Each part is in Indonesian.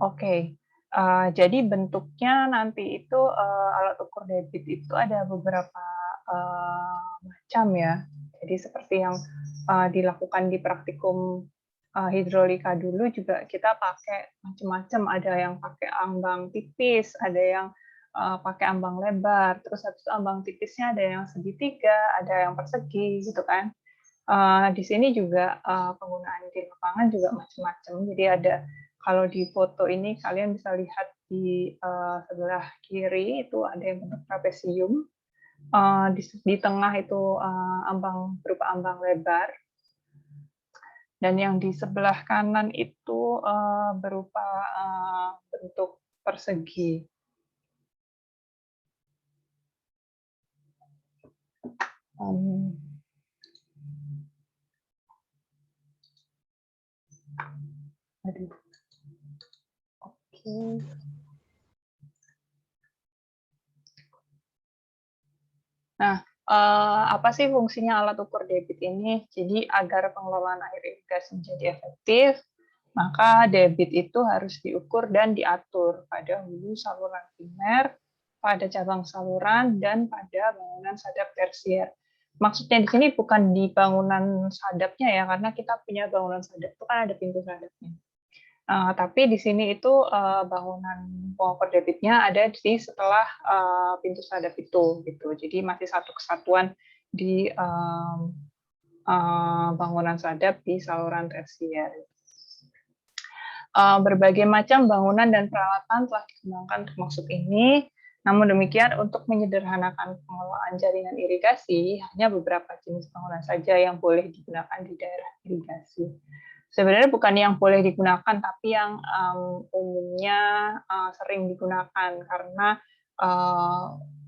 Oke, jadi bentuknya nanti itu, alat ukur debit itu ada beberapa, macam ya. Jadi seperti yang, dilakukan di praktikum, hidrolika dulu juga kita pakai macam-macam, ada yang pakai ambang tipis, ada yang, pakai ambang lebar, terus habis itu ambang tipisnya ada yang segitiga, ada yang persegi gitu kan. Di sini juga, penggunaan di lapangan juga macam-macam. Jadi ada kalau di foto ini kalian bisa lihat di, sebelah kiri itu ada yang bentuk trapesium, di tengah itu, berupa ambang lebar, dan yang di sebelah kanan itu, berupa, bentuk persegi. Mmm, aduh, oke. Nah, apa sih fungsinya alat ukur debit ini? Jadi agar pengelolaan air irigasi menjadi efektif, maka debit itu harus diukur dan diatur pada hulu saluran primer, pada cabang saluran, dan pada bangunan sadap tersier. Maksudnya di sini bukan di bangunan sadapnya ya, karena kita punya bangunan sadap itu kan ada pintu sadapnya. Tapi di sini itu, bangunan pengukur debitnya ada di setelah, pintu sadap itu, gitu. Jadi masih satu kesatuan di, bangunan sadap di saluran tersier. Berbagai macam bangunan dan peralatan telah dikembangkan termasuk ini, namun demikian untuk menyederhanakan pengelolaan jaringan irigasi, hanya beberapa jenis bangunan saja yang boleh digunakan di daerah irigasi. Sebenarnya bukan yang boleh digunakan, tapi yang umumnya sering digunakan karena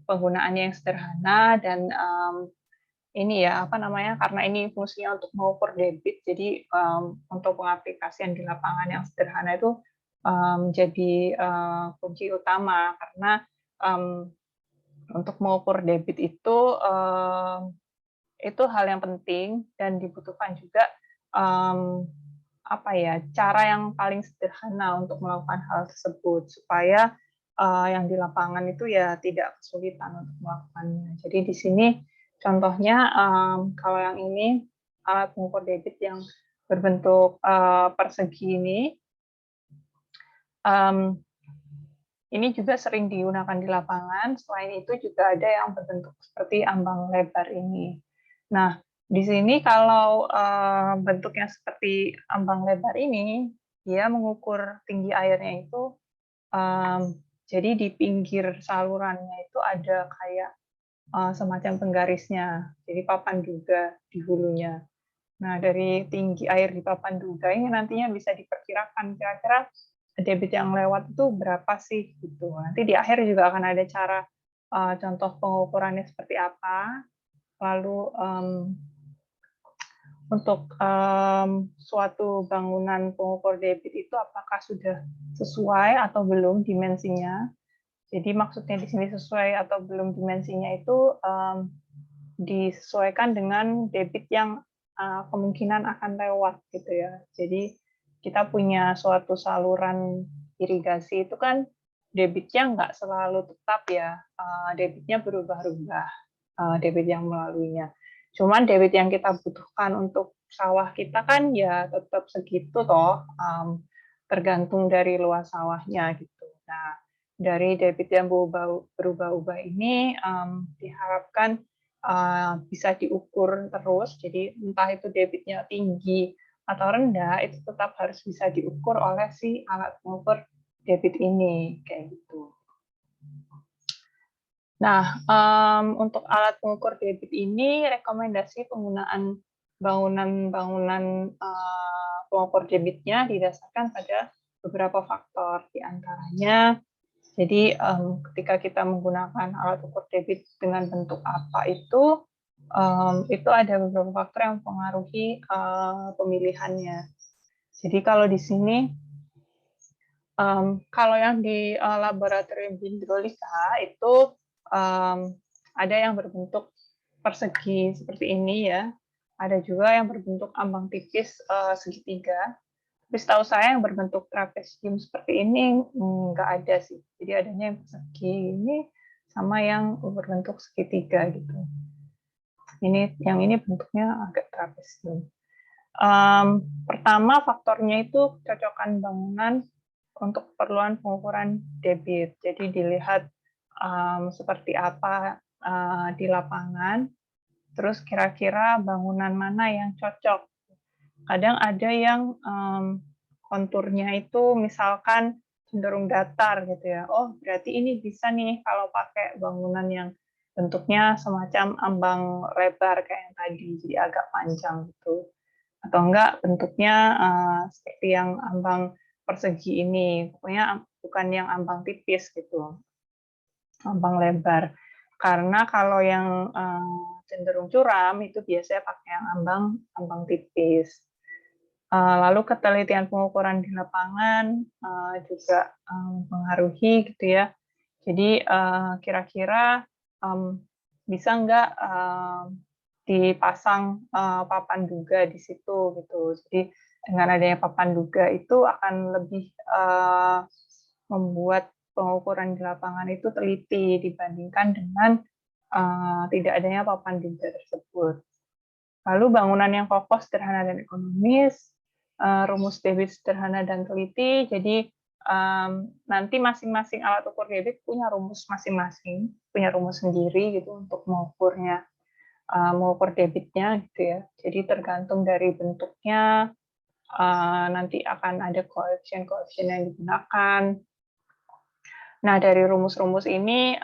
penggunaannya yang sederhana dan ini ya apa namanya karena ini fungsinya untuk mengukur debit, jadi untuk pengaplikasian di lapangan yang sederhana itu jadi kunci utama karena um, untuk mengukur debit itu hal yang penting dan dibutuhkan juga um, apa ya, cara yang paling sederhana untuk melakukan hal tersebut, supaya, yang di lapangan itu ya tidak kesulitan untuk melakukannya. Jadi di sini contohnya, kalau yang ini, alat pengukur debit yang berbentuk, persegi ini juga sering digunakan di lapangan, selain itu juga ada yang berbentuk seperti ambang lebar ini. Nah, di sini kalau, bentuknya seperti ambang lebar ini, dia mengukur tinggi airnya itu, jadi di pinggir salurannya itu ada kayak, semacam penggarisnya, jadi papan duga di hulunya. Nah, dari tinggi air di papan duga ini nantinya bisa diperkirakan kira-kira debit yang lewat itu berapa sih gitu. Nanti di akhir juga akan ada cara contoh pengukurannya seperti apa. Lalu untuk suatu bangunan pengukur debit itu apakah sudah sesuai atau belum dimensinya. Jadi maksudnya di sini sesuai atau belum dimensinya itu disesuaikan dengan debit yang kemungkinan akan lewat gitu ya. Jadi kita punya suatu saluran irigasi itu kan debitnya nggak selalu tetap ya, debitnya berubah-ubah, debit yang melaluinya. Cuman debit yang kita butuhkan untuk sawah kita kan ya tetap segitu toh, tergantung dari luas sawahnya gitu. Nah, dari debit yang berubah-ubah ini diharapkan bisa diukur terus, jadi entah itu debitnya tinggi atau rendah, itu tetap harus bisa diukur oleh si alat pengukur debit ini, kayak gitu. Nah, untuk alat pengukur debit ini rekomendasi penggunaan bangunan-bangunan pengukur debitnya didasarkan pada beberapa faktor, di antaranya jadi ketika kita menggunakan alat ukur debit dengan bentuk apa itu ada beberapa faktor yang mempengaruhi pemilihannya. Jadi kalau di sini, kalau yang di laboratorium hidrolika itu ada yang berbentuk persegi seperti ini ya, ada juga yang berbentuk ambang tipis segitiga. Tapi setahu saya yang berbentuk trapesium seperti ini nggak ada sih. Jadi adanya yang persegi ini sama yang berbentuk segitiga gitu. Yang ini bentuknya agak trapesium. Pertama faktornya itu kecocokan bangunan untuk keperluan pengukuran debit. Jadi dilihat seperti apa di lapangan, terus kira-kira bangunan mana yang cocok. Kadang ada yang konturnya itu misalkan cenderung datar gitu ya. Oh, berarti ini bisa nih kalau pakai bangunan yang bentuknya semacam ambang lebar kayak yang tadi, jadi agak panjang gitu. Atau enggak bentuknya seperti yang ambang persegi ini, pokoknya bukan yang ambang tipis gitu, ambang lebar. Karena kalau yang cenderung curam itu biasanya pakai yang ambang tipis. Lalu ketelitian pengukuran di lapangan juga mempengaruhi gitu ya. Jadi kira-kira bisa nggak dipasang papan duga di situ gitu. Jadi dengan adanya papan duga itu akan lebih membuat pengukuran di lapangan itu teliti dibandingkan dengan tidak adanya papan duga tersebut. Lalu bangunan yang kokoh, sederhana, dan ekonomis, rumus debit sederhana dan teliti. Jadi nanti masing-masing alat ukur debit punya rumus masing-masing, punya rumus sendiri gitu untuk mengukurnya, mengukur debitnya gitu ya. Jadi tergantung dari bentuknya, nanti akan ada koefisien-koefisien yang digunakan. Nah, dari rumus-rumus ini,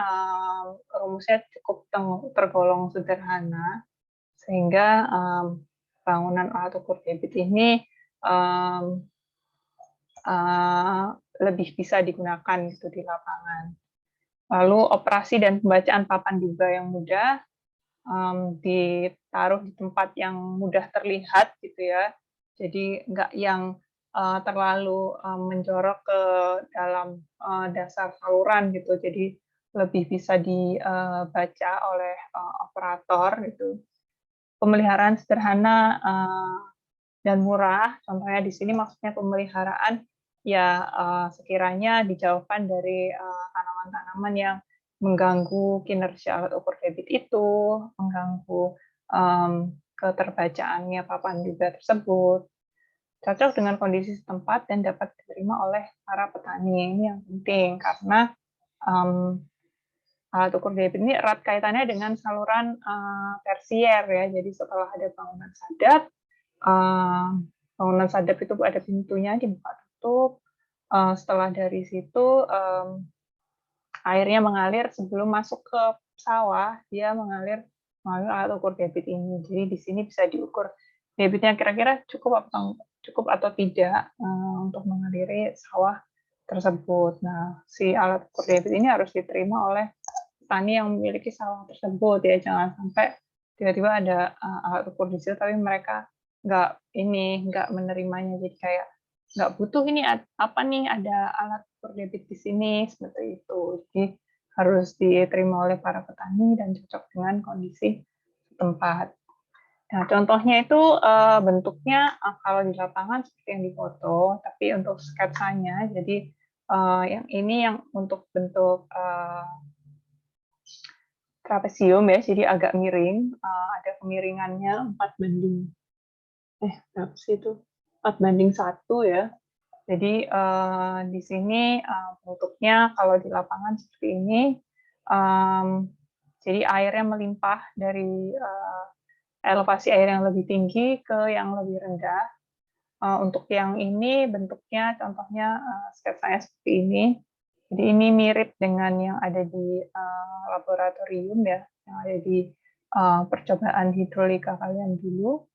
rumusnya cukup tergolong sederhana, sehingga bangunan alat ukur debit ini lebih bisa digunakan gitu di lapangan. Lalu operasi dan pembacaan papan duga yang mudah, ditaruh di tempat yang mudah terlihat gitu ya. Jadi nggak yang terlalu menjorok ke dalam dasar saluran gitu. Jadi lebih bisa dibaca oleh operator gitu. Pemeliharaan sederhana dan murah. Contohnya di sini maksudnya pemeliharaan ya sekiranya dijauhkan dari tanaman-tanaman yang mengganggu kinerja alat ukur debit itu, mengganggu keterbacaannya papan duga tersebut. Cocok dengan kondisi setempat dan dapat diterima oleh para petani. Ini yang penting karena alat ukur debit ini erat kaitannya dengan saluran tersier ya. Jadi setelah ada bangunan sadap, bangunan sadap itu ada pintunya dibuka tutup. Setelah dari situ airnya mengalir sebelum masuk ke sawah, dia mengalir melalui alat ukur debit ini. Jadi di sini bisa diukur debitnya kira-kira cukup atau tidak untuk mengaliri sawah tersebut. Nah, si alat ukur debit ini harus diterima oleh petani yang memiliki sawah tersebut ya. Jangan sampai tiba-tiba ada alat ukur di situ tapi mereka nggak menerimanya, jadi kayak nggak butuh ini apa nih, ada alat ukur debit di sini seperti itu. Jadi harus diterima oleh para petani dan cocok dengan kondisi setempat. Nah, contohnya itu bentuknya kalau di lapangan seperti yang di foto, tapi untuk sketsanya, jadi yang ini yang untuk bentuk trapesium ya, jadi agak miring, ada kemiringannya 4:1 ya. Jadi di sini bentuknya kalau di lapangan seperti ini, jadi airnya melimpah dari elevasi air yang lebih tinggi ke yang lebih rendah. Untuk yang ini bentuknya contohnya sketsanya seperti ini. Jadi ini mirip dengan yang ada di laboratorium ya, yang ada di percobaan hidrolika kalian dulu.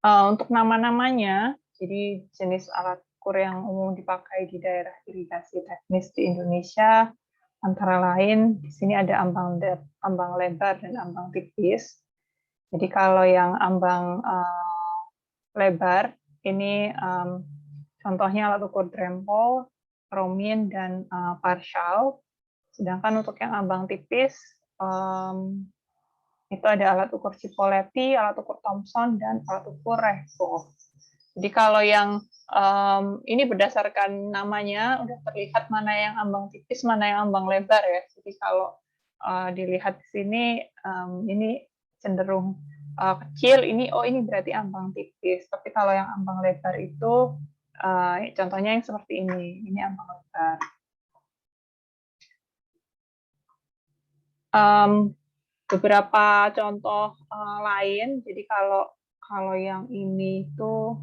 Untuk nama-namanya, jadi jenis alat ukur yang umum dipakai di daerah irigasi teknis di Indonesia, antara lain di sini ada ambang lebar dan ambang tipis. Jadi kalau yang ambang lebar ini contohnya alat ukur Dremel, Romin, dan Partial. Sedangkan untuk yang ambang tipis itu ada alat ukur Cipoletti, alat ukur Thomson, dan alat ukur Revaux. Jadi kalau yang ini berdasarkan namanya udah terlihat mana yang ambang tipis, mana yang ambang lebar ya. Jadi kalau dilihat di sini ini cenderung kecil, ini berarti ambang tipis. Tapi kalau yang ambang lebar itu contohnya yang seperti ini ambang lebar. Beberapa contoh lain, jadi kalau yang ini itu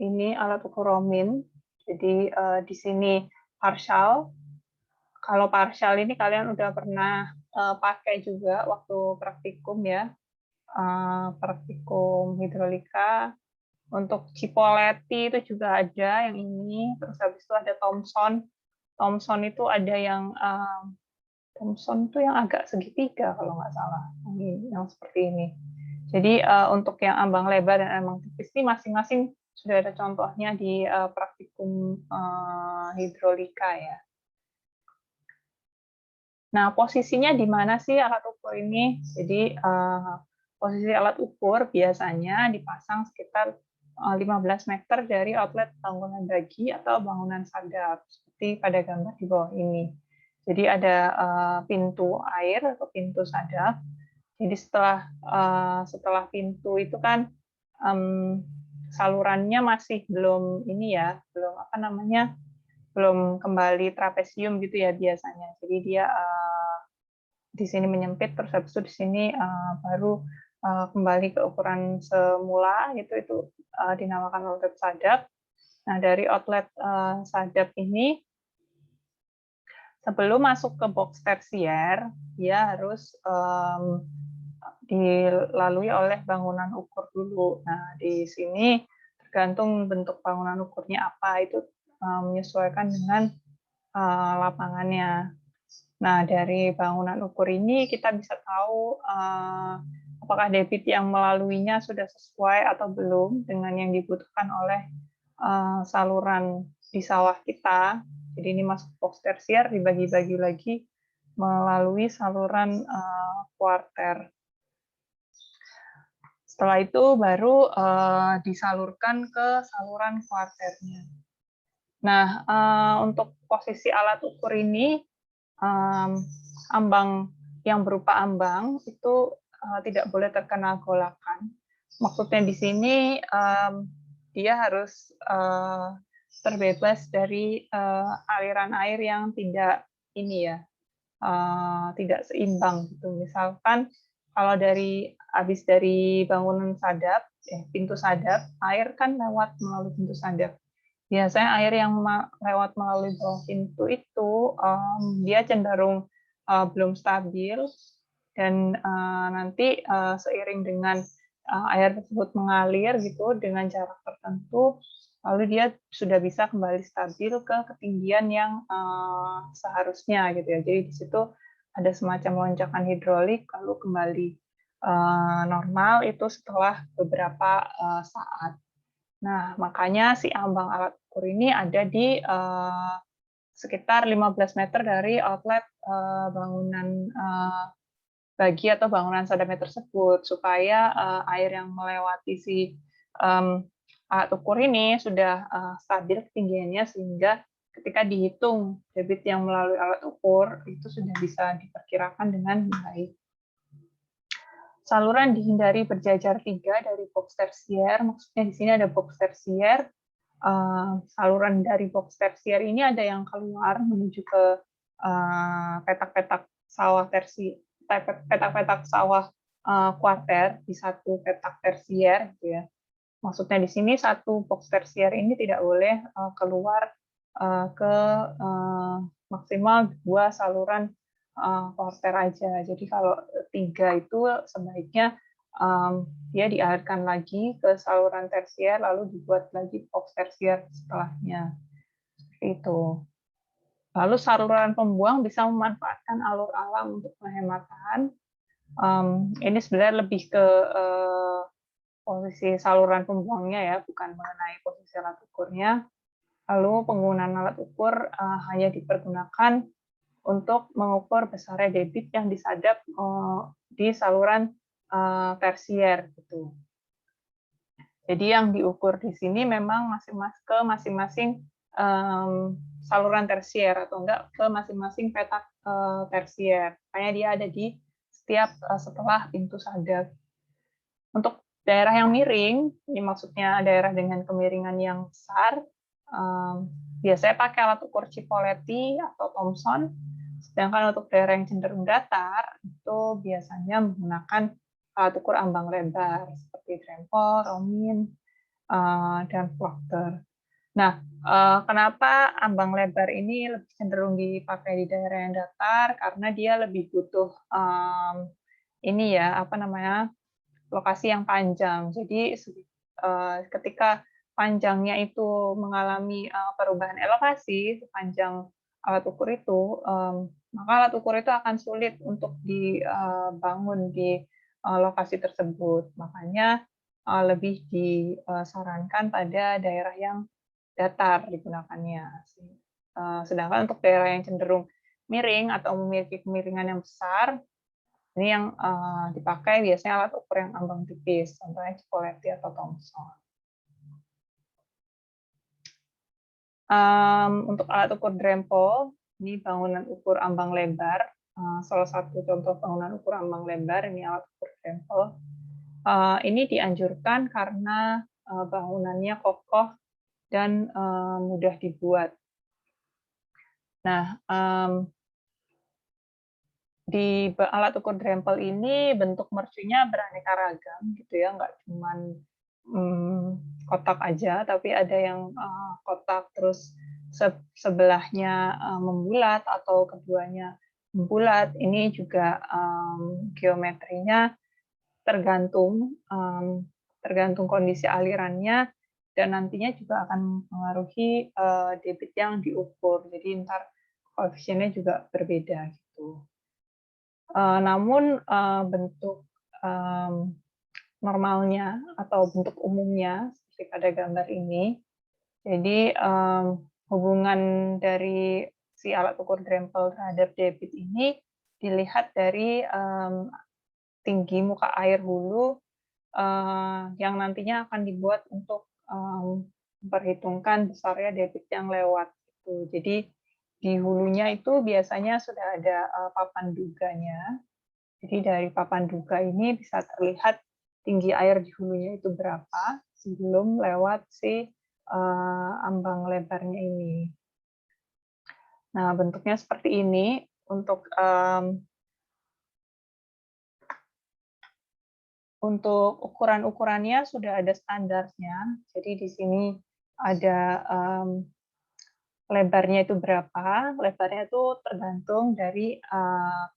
ini alat ukur Romin. Jadi di sini partial. Kalau partial ini kalian udah pernah pakai juga waktu praktikum ya, praktikum hidrolika. Untuk Cipoletti itu juga ada yang ini. Terus habis itu ada Thomson. Thomson itu ada yang Thomson itu yang agak segitiga kalau nggak salah, yang seperti ini. Jadi untuk yang ambang lebar dan ambang tipis ini masing-masing sudah ada contohnya di praktikum hidrolika ya. Nah, posisinya di mana sih alat ukur ini? Jadi posisi alat ukur biasanya dipasang sekitar 15 meter dari outlet bangunan dagi atau bangunan sadap, seperti pada gambar di bawah ini. Jadi ada pintu air atau pintu sadap. Jadi setelah pintu itu kan salurannya masih belum ini ya, belum apa namanya, belum kembali trapesium gitu ya biasanya. Jadi dia di sini menyempit, terus habis itu di sini baru kembali ke ukuran semula gitu, itu dinamakan outlet sadap. Nah, dari outlet sadap ini sebelum masuk ke box tersier, dia harus dilalui oleh bangunan ukur dulu. Nah, di sini tergantung bentuk bangunan ukurnya apa, itu menyesuaikan dengan lapangannya. Nah, dari bangunan ukur ini kita bisa tahu apakah debit yang melaluinya sudah sesuai atau belum dengan yang dibutuhkan oleh saluran di sawah kita. Jadi ini masuk box tersier, dibagi-bagi lagi melalui saluran kuarter. Setelah itu baru disalurkan ke saluran kuarternya. Nah, untuk posisi alat ukur ini, ambang yang berupa ambang itu tidak boleh terkena golakan. Maksudnya di sini dia harus terbebas dari aliran air yang tidak ini ya, tidak seimbang gitu. Misalkan kalau habis dari bangunan sadap, pintu sadap, air kan lewat melalui pintu sadap. Biasanya air yang lewat melalui bawah pintu itu dia cenderung belum stabil, dan nanti seiring dengan air tersebut mengalir gitu dengan jarak tertentu, lalu dia sudah bisa kembali stabil ke ketinggian yang seharusnya gitu ya. Jadi di situ ada semacam lonjakan hidrolik lalu kembali normal itu setelah beberapa saat. Nah, makanya si ambang alat ukur ini ada di sekitar 15 meter dari outlet bangunan bagi atau bangunan sadapnya tersebut, supaya air yang melewati si alat ukur ini sudah stabil ketinggiannya, sehingga ketika dihitung debit yang melalui alat ukur itu sudah bisa diperkirakan dengan baik. Saluran dihindari berjajar 3 dari box tersier, maksudnya di sini ada box tersier. Saluran dari box tersier ini ada yang keluar menuju ke petak-petak sawah petak-petak sawah kuarter di satu petak tersier gitu ya. Maksudnya di sini satu box tersier ini tidak boleh keluar ke maksimal 2 saluran kuarter aja. Jadi kalau 3 itu sebaiknya dia dialirkan lagi ke saluran tersier, lalu dibuat lagi box tersier setelahnya. Seperti itu. Lalu saluran pembuang bisa memanfaatkan alur alam untuk penghematan. Ini sebenarnya lebih ke posisi saluran pembuangnya ya, bukan mengenai posisi alat ukurnya. Lalu penggunaan alat ukur hanya dipergunakan untuk mengukur besarnya debit yang disadap di saluran tersier gitu. Jadi yang diukur di sini memang masing-masing saluran tersier atau enggak ke masing-masing petak tersier. Makanya dia ada di setiap setelah pintu sadap. Untuk daerah yang miring, ini maksudnya daerah dengan kemiringan yang besar, biasanya pakai alat ukur Cipoletti atau Thomson. Sedangkan untuk daerah yang cenderung datar, itu biasanya menggunakan alat ukur ambang lebar seperti Dremel, Romin, dan Proctor. Nah, kenapa ambang lebar ini lebih cenderung dipakai di daerah yang datar? Karena dia lebih butuh ini ya, apa namanya, lokasi yang panjang. Jadi ketika panjangnya itu mengalami perubahan elevasi sepanjang alat ukur itu, maka alat ukur itu akan sulit untuk dibangun di lokasi tersebut. Makanya lebih disarankan pada daerah yang datar digunakannya. Sedangkan untuk daerah yang cenderung miring atau memiliki kemiringan yang besar, ini yang dipakai biasanya alat ukur yang ambang tipis, contohnya Cipoletti atau Thomson. Untuk alat ukur Dremel, ini bangunan ukur ambang lebar. Salah satu contoh bangunan ukur ambang lebar, ini alat ukur Dremel. Ini dianjurkan karena bangunannya kokoh dan mudah dibuat. Nah, di alat ukur Dremel ini bentuk mercunya beraneka ragam, gitu ya, nggak cuma kotak aja, tapi ada yang kotak terus sebelahnya membulat atau keduanya membulat. Ini juga geometrinya tergantung kondisi alirannya, dan nantinya juga akan mengaruhi debit yang diukur. Jadi ntar koefisiennya juga berbeda gitu. Namun bentuk normalnya atau bentuk umumnya seperti pada gambar ini, jadi hubungan dari si alat ukur Dremel terhadap debit ini dilihat dari tinggi muka air hulu yang nantinya akan dibuat untuk memperhitungkan besarnya debit yang lewat. Jadi di hulunya itu biasanya sudah ada papan duganya. Jadi dari papan duga ini bisa terlihat tinggi air di hulunya itu berapa sebelum lewat si ambang lebarnya ini. Nah, bentuknya seperti ini. Untuk ukuran-ukurannya sudah ada standarnya. Jadi di sini ada lebarnya itu berapa. Lebarnya itu tergantung dari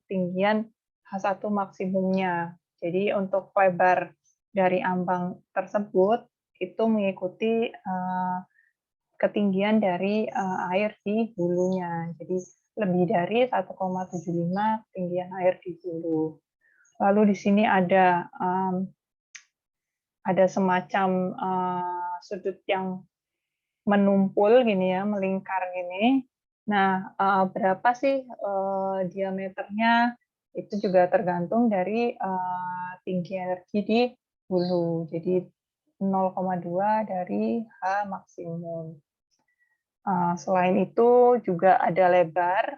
ketinggian H1 maksimumnya. Jadi untuk lebar dari ambang tersebut itu mengikuti ketinggian dari air di hulunya. Jadi lebih dari 1,75 ketinggian air di hulu. Lalu di sini ada semacam sudut yang menumpul gini ya, melingkar gini. Nah, berapa sih diameternya? Itu juga tergantung dari tinggi energi di hulu. Jadi 0,2 dari H maksimum. Selain itu juga ada lebar.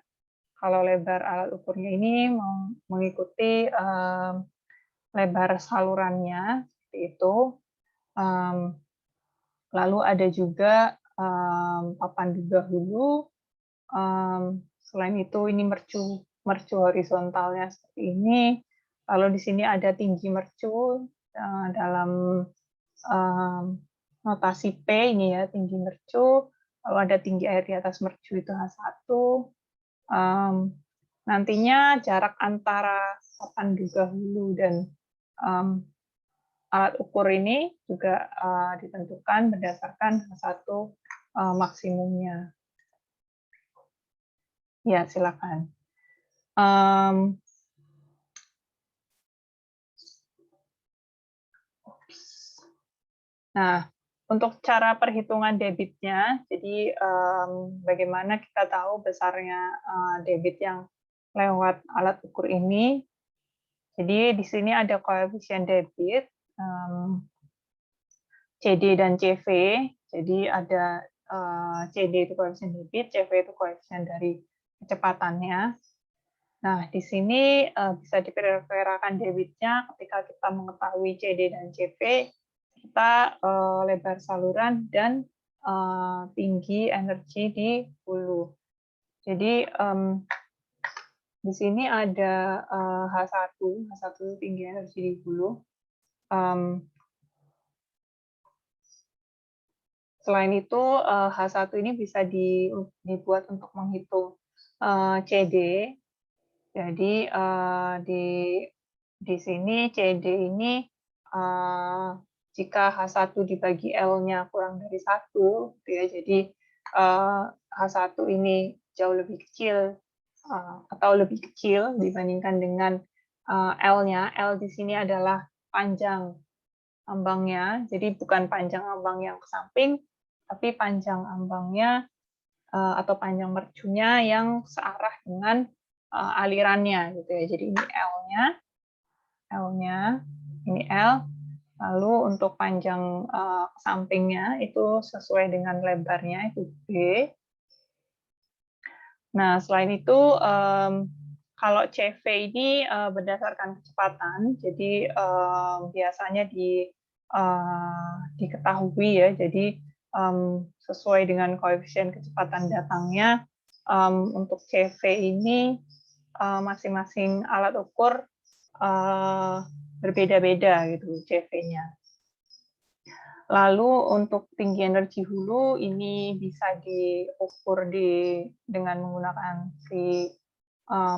Kalau lebar alat ukurnya ini mengikuti lebar salurannya, seperti itu. Lalu ada juga papan duga hulu. Selain itu ini mercu horizontalnya seperti ini. Lalu di sini ada tinggi mercu dalam notasi P ini ya, tinggi mercu. Lalu ada tinggi air di atas mercu itu H1. Nantinya jarak antara papan duga hulu dan alat ukur ini juga ditentukan berdasarkan H1 maksimumnya. Ya, silakan. Nah, untuk cara perhitungan debitnya, jadi bagaimana kita tahu besarnya debit yang lewat alat ukur ini. Jadi di sini ada koefisien debit. CD dan CV. Jadi ada CD itu koefisien debit, CV itu koefisien dari kecepatannya. Nah, di sini bisa diperkirakan debitnya ketika kita mengetahui CD dan CV, kita lebar saluran dan tinggi energi di hulu. Jadi di sini ada H1 itu tinggi energi di hulu. Selain itu, H1 ini bisa dibuat untuk menghitung CD. Jadi di sini CD ini jika H1 dibagi L-nya kurang dari 1, gitu ya, jadi H1 ini jauh lebih kecil atau lebih kecil dibandingkan dengan L-nya. L di sini adalah panjang ambangnya, jadi bukan panjang ambang yang ke samping, tapi panjang ambangnya atau panjang mercunya yang searah dengan alirannya, gitu ya. Jadi ini L-nya, ini L. Lalu untuk panjang sampingnya itu sesuai dengan lebarnya itu B. Nah, selain itu kalau CV ini berdasarkan kecepatan, jadi biasanya diketahui ya, jadi sesuai dengan koefisien kecepatan datangnya untuk CV ini masing-masing alat ukur berbeda-beda gitu CV-nya. Lalu untuk tinggi energi hulu ini bisa diukur dengan menggunakan si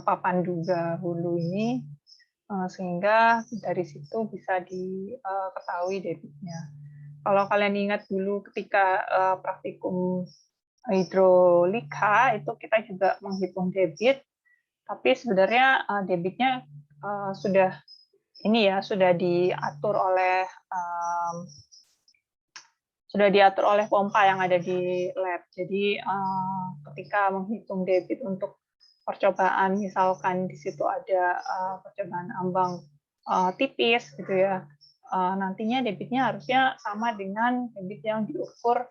papan duga hulu ini, sehingga dari situ bisa diketahui debitnya. Kalau kalian ingat dulu ketika praktikum hidrolika itu kita juga menghitung debit, tapi sebenarnya debitnya sudah diatur oleh pompa yang ada di lab. Jadi ketika menghitung debit untuk percobaan, misalkan di situ ada percobaan ambang tipis, gitu ya, nantinya debitnya harusnya sama dengan debit yang diukur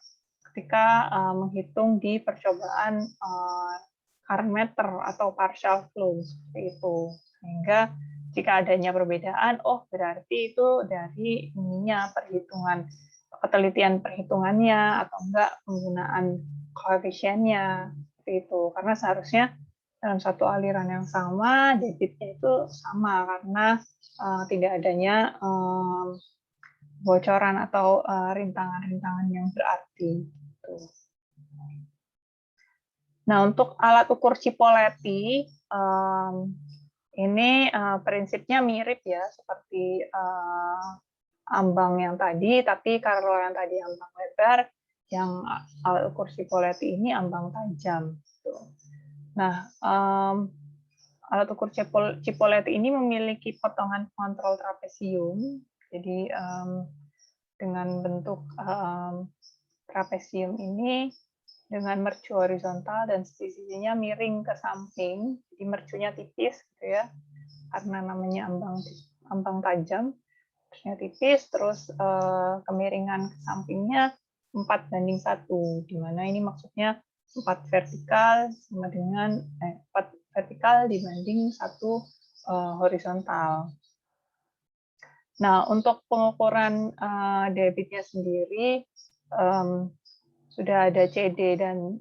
ketika menghitung di percobaan current meter atau partial flow seperti itu. Sehingga jika adanya perbedaan, oh berarti itu dari ininya ketelitian perhitungannya atau enggak penggunaan koefisiennya seperti itu. Karena seharusnya dalam satu aliran yang sama debitnya itu sama karena tidak adanya bocoran atau rintangan-rintangan yang berarti. Gitu. Nah, untuk alat ukur Cipoletti ini prinsipnya mirip ya seperti ambang yang tadi, tapi kalau yang tadi ambang lebar, yang alat ukur Cipoletti ini ambang tajam. Gitu. Nah, alat ukur Cipoletti ini memiliki potongan kontrol trapesium, jadi dengan bentuk trapesium ini dengan mercu horizontal dan sisi-sisinya miring ke samping, jadi mercunya tipis, gitu ya, karena namanya ambang tajam, mercunya tipis, terus kemiringan ke sampingnya 4:1, di mana ini maksudnya 4 vertikal sama dengan 4 vertikal dibanding 1 horizontal. Nah, untuk pengukuran debitnya sendiri sudah ada CD dan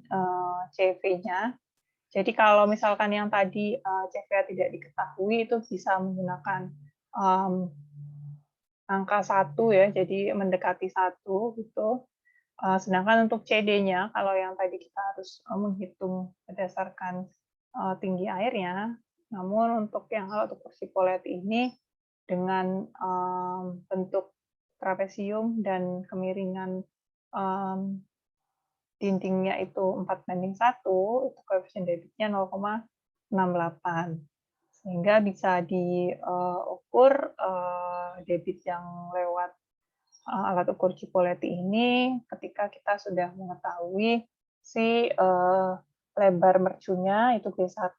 CV-nya. Jadi kalau misalkan yang tadi CV tidak diketahui itu bisa menggunakan angka 1 ya, jadi mendekati 1 gitu. Sedangkan untuk CD-nya kalau yang tadi kita harus menghitung berdasarkan tinggi airnya, namun untuk yang alat ukur Cipoletti ini dengan bentuk trapesium dan kemiringan dindingnya itu 4:1, itu koefisien debitnya 0,68. Sehingga bisa diukur debit yang lewat alat ukur Cipoletti ini ketika kita sudah mengetahui si lebar mercunya itu B1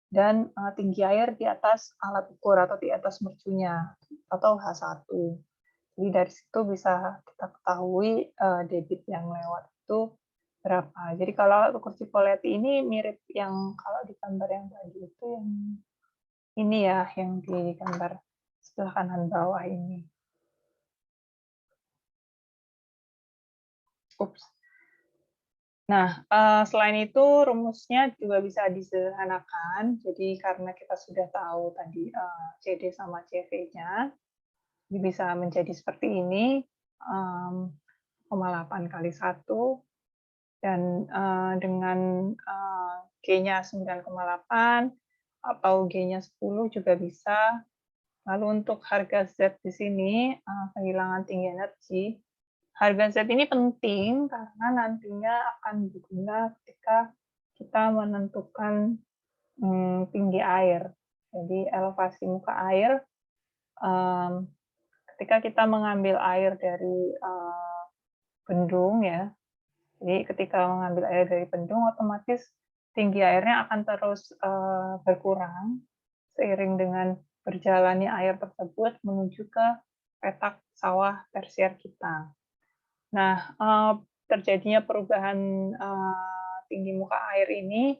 dan tinggi air di atas alat ukur atau di atas mercunya atau H1. Jadi dari situ bisa kita ketahui debit yang lewat itu berapa. Jadi kalau alat ukur Cipoletti ini mirip yang kalau di gambar yang tadi itu yang ini ya, yang di gambar sebelah kanan bawah ini. Ups. Nah, selain itu rumusnya juga bisa disederhanakan. Jadi karena kita sudah tahu tadi CD sama CV-nya, ini bisa menjadi seperti ini, 0,8 kali 1, dan dengan G-nya 9,8 atau G-nya 10 juga bisa. Lalu untuk harga Z di sini, kehilangan tinggi energi. Harga Z ini penting karena nantinya akan berguna ketika kita menentukan tinggi air. Jadi elevasi muka air, ketika kita mengambil air dari bendung ya, jadi ketika mengambil air dari bendung otomatis tinggi airnya akan terus berkurang seiring dengan berjalannya air tersebut menuju ke petak sawah tersier kita. Nah, terjadinya perubahan tinggi muka air ini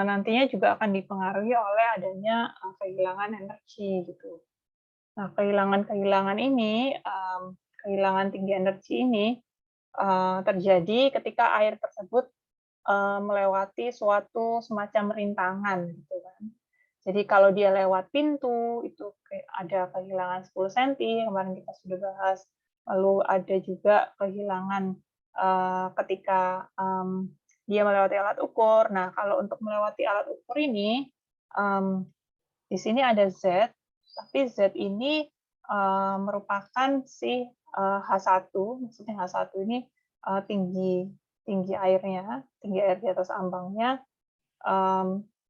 nantinya juga akan dipengaruhi oleh adanya kehilangan energi gitu. Nah, kehilangan ini, kehilangan tinggi energi ini terjadi ketika air tersebut melewati suatu semacam rintangan gitu kan. Jadi kalau dia lewat pintu itu ada kehilangan 10 senti, kemarin kita sudah bahas. Lalu ada juga kehilangan ketika dia melewati alat ukur. Nah, kalau untuk melewati alat ukur ini, di sini ada Z, tapi Z ini merupakan si H1, maksudnya H1 ini tinggi tinggi airnya, tinggi air di atas ambangnya,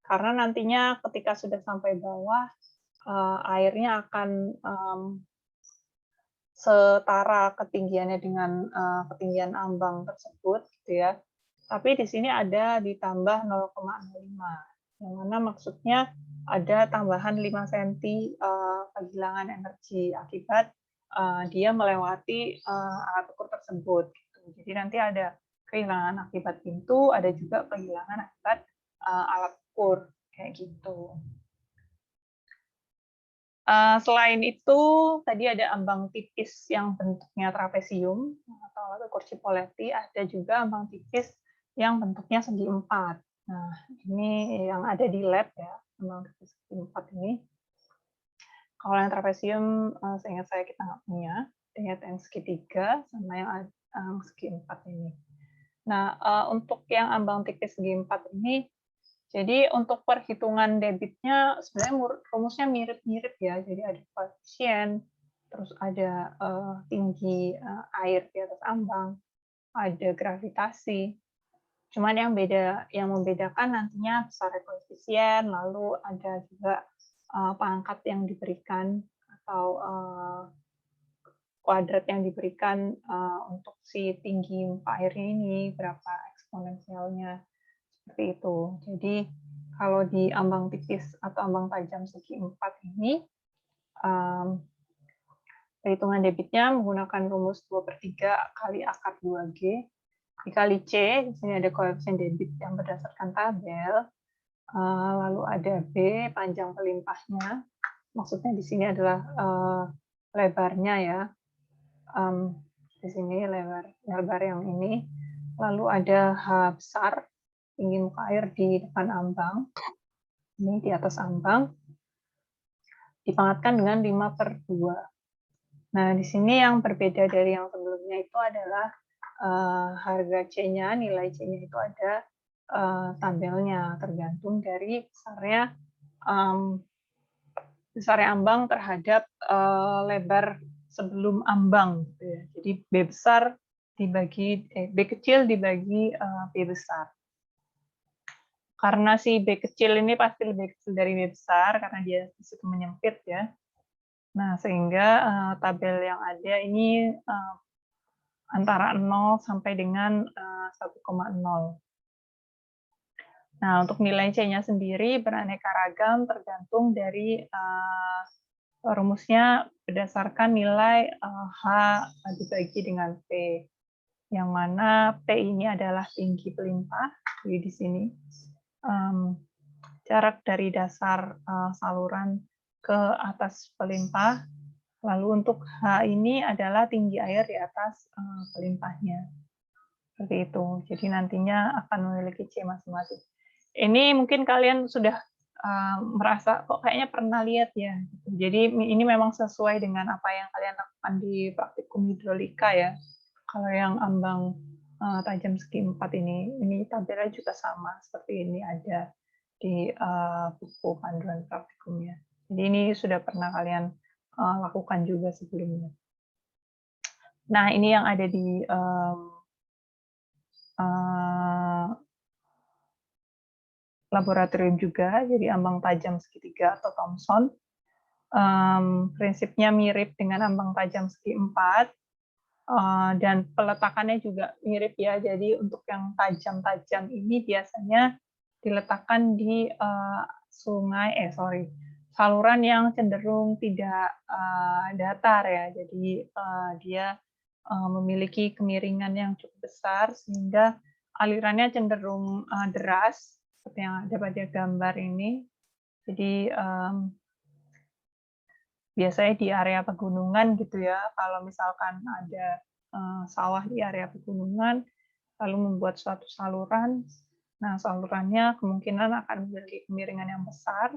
karena nantinya ketika sudah sampai bawah, airnya akan setara ketinggiannya dengan ketinggian ambang tersebut, gitu ya. Tapi di sini ada ditambah 0,05, yang mana maksudnya ada tambahan 5 senti kehilangan energi akibat dia melewati alat ukur tersebut. Gitu. Jadi nanti ada kehilangan akibat pintu, ada juga kehilangan akibat alat ukur, kayak gitu. Selain itu, tadi ada ambang tipis yang bentuknya trapesium atau alat ukur Cipoletti, ada juga ambang tipis yang bentuknya segi empat. Nah, ini yang ada di lab ya, ambang tipis segi empat ini. Kalau yang trapesium, seingat saya kita nggak punya, lihat yang segitiga sama yang segi empat ini. Nah, untuk yang ambang tipis segi empat ini, jadi untuk perhitungan debitnya sebenarnya rumusnya mirip-mirip ya. Jadi ada koefisien, terus ada tinggi air di atas ambang, ada gravitasi. Cuman yang membedakan nantinya besar koefisien, lalu ada juga pangkat yang diberikan atau kuadrat yang diberikan untuk si tinggi muka air ini, berapa eksponensialnya, seperti itu. Jadi kalau di ambang tipis atau ambang tajam segi 4 ini, perhitungan debitnya menggunakan rumus 2/3 kali akar 2G dikali C, di sini ada koefisien debit yang berdasarkan tabel, lalu ada B, panjang pelimpahnya, maksudnya di sini adalah lebarnya ya, di sini lebar yang ini, lalu ada H besar, tinggi muka air di depan ambang, ini di atas ambang, dipangatkan dengan 5/2. Nah, di sini yang berbeda dari yang sebelumnya itu adalah harga C-nya, nilai C-nya itu ada tabelnya, tergantung dari besarnya ambang terhadap lebar sebelum ambang. Gitu ya. Jadi B kecil dibagi B besar. Karena si B kecil ini pasti lebih kecil dari B besar, karena dia di situ menyempit ya. Nah, sehingga tabel yang ada ini antara 0 sampai dengan 1,0. Nah, untuk nilai C-nya sendiri beraneka ragam tergantung dari rumusnya berdasarkan nilai H dibagi dengan P, yang mana P ini adalah tinggi pelimpah. Jadi di sini jarak dari dasar saluran ke atas pelimpah. Lalu untuk H ini adalah tinggi air di atas pelimpahnya. Seperti itu. Jadi nantinya akan memiliki C masing-masing. Ini mungkin kalian sudah merasa kok kayaknya pernah lihat ya. Jadi ini memang sesuai dengan apa yang kalian lakukan di praktikum hidrolika ya. Kalau yang ambang tajam segi 4 ini tabelnya juga sama seperti ini ada di buku panduan praktikumnya. Jadi ini sudah pernah kalian lakukan juga sebelumnya. Nah, ini yang ada di laboratorium juga, jadi ambang tajam segitiga atau Thomson. Prinsipnya mirip dengan ambang tajam segi 4, dan peletakannya juga mirip ya. Jadi untuk yang tajam-tajam ini biasanya diletakkan di saluran yang cenderung tidak datar ya. Jadi dia memiliki kemiringan yang cukup besar sehingga alirannya cenderung deras seperti yang ada pada gambar ini. Jadi biasanya di area pegunungan gitu ya, kalau misalkan ada sawah di area pegunungan, lalu membuat suatu saluran, nah salurannya kemungkinan akan memiliki kemiringan yang besar.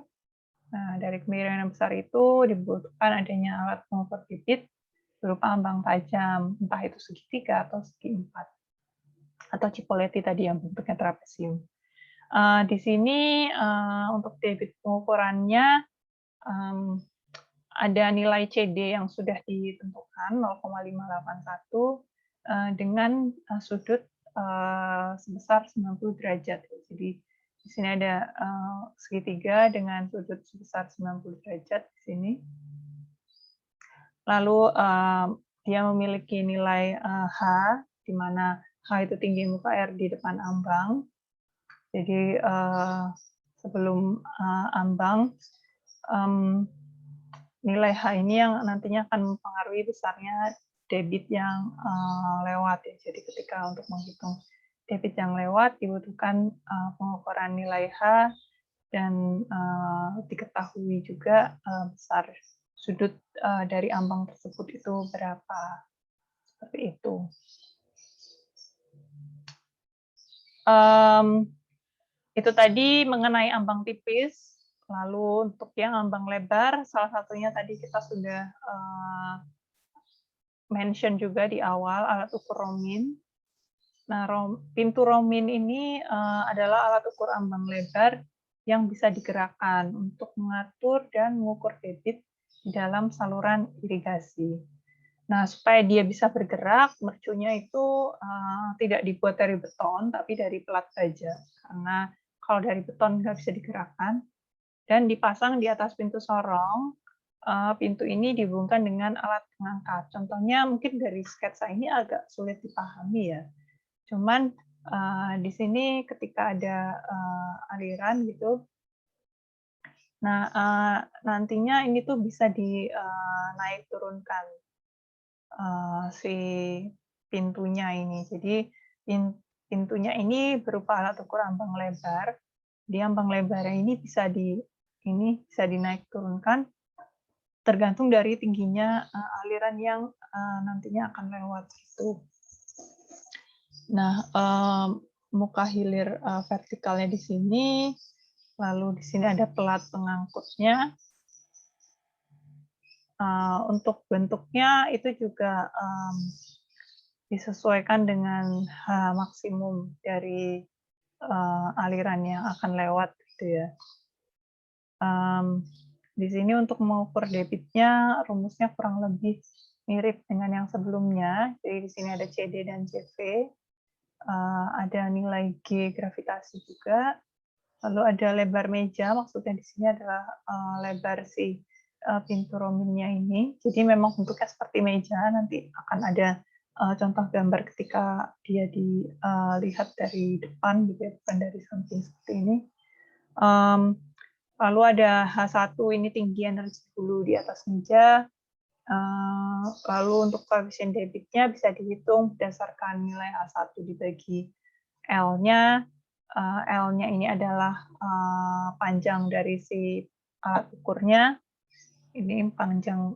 Nah, dari kemiringan yang besar itu dibutuhkan adanya alat pengukur bibit berupa ambang tajam, entah itu segitiga atau segi 4. Atau Cipoletti tadi yang bentuknya trapesium. Di sini untuk debit pengukurannya ada nilai CD yang sudah ditentukan 0,581 dengan sudut sebesar 90 derajat. Jadi di sini ada segitiga dengan sudut sebesar 90 derajat di sini. Lalu dia memiliki nilai H, di mana H itu tinggi muka air di depan ambang. Jadi sebelum ambang, nilai H ini yang nantinya akan mempengaruhi besarnya debit yang lewat. Ya. Jadi ketika untuk menghitung debit yang lewat dibutuhkan pengukuran nilai H dan diketahui juga besar sudut dari ambang tersebut itu berapa. Seperti itu. Itu tadi mengenai ambang tipis. Lalu untuk yang ambang lebar, salah satunya tadi kita sudah mention juga di awal, alat ukur Romin. Nah, pintu Romin ini adalah alat ukur ambang lebar yang bisa digerakkan untuk mengatur dan mengukur debit di dalam saluran irigasi. Nah, supaya dia bisa bergerak, mercunya itu tidak dibuat dari beton, tapi dari pelat baja. Karena kalau dari beton nggak bisa digerakkan. Dan dipasang di atas pintu sorong, pintu ini dihubungkan dengan alat pengangkat. Contohnya mungkin dari sketsa ini agak sulit dipahami ya. Cuman di sini ketika ada aliran gitu, nah nantinya ini tuh bisa dinaik turunkan si pintunya ini. Jadi pintunya ini berupa alat ukur ambang lebar. Di ambang lebarnya ini bisa dinaik turunkan tergantung dari tingginya aliran yang nantinya akan lewat itu. Nah, muka hilir vertikalnya di sini, lalu di sini ada pelat pengangkutnya. Untuk bentuknya itu juga disesuaikan dengan H maksimum dari aliran yang akan lewat gitu ya. Di sini untuk mengukur debitnya rumusnya kurang lebih mirip dengan yang sebelumnya. Jadi di sini ada CD dan CV, ada nilai G gravitasi juga, lalu ada lebar meja, maksudnya di sini adalah lebar si pintu Rominnya ini. Jadi memang bentuknya seperti meja, nanti akan ada contoh gambar ketika dia dilihat dari depan, gitu ya, bukan dari samping seperti ini. Lalu ada H1, ini tinggi energi hulu di atas meja. Lalu untuk koefisien debitnya bisa dihitung berdasarkan nilai H1 dibagi L-nya. L-nya ini adalah panjang dari si alat ukurnya. Ini panjang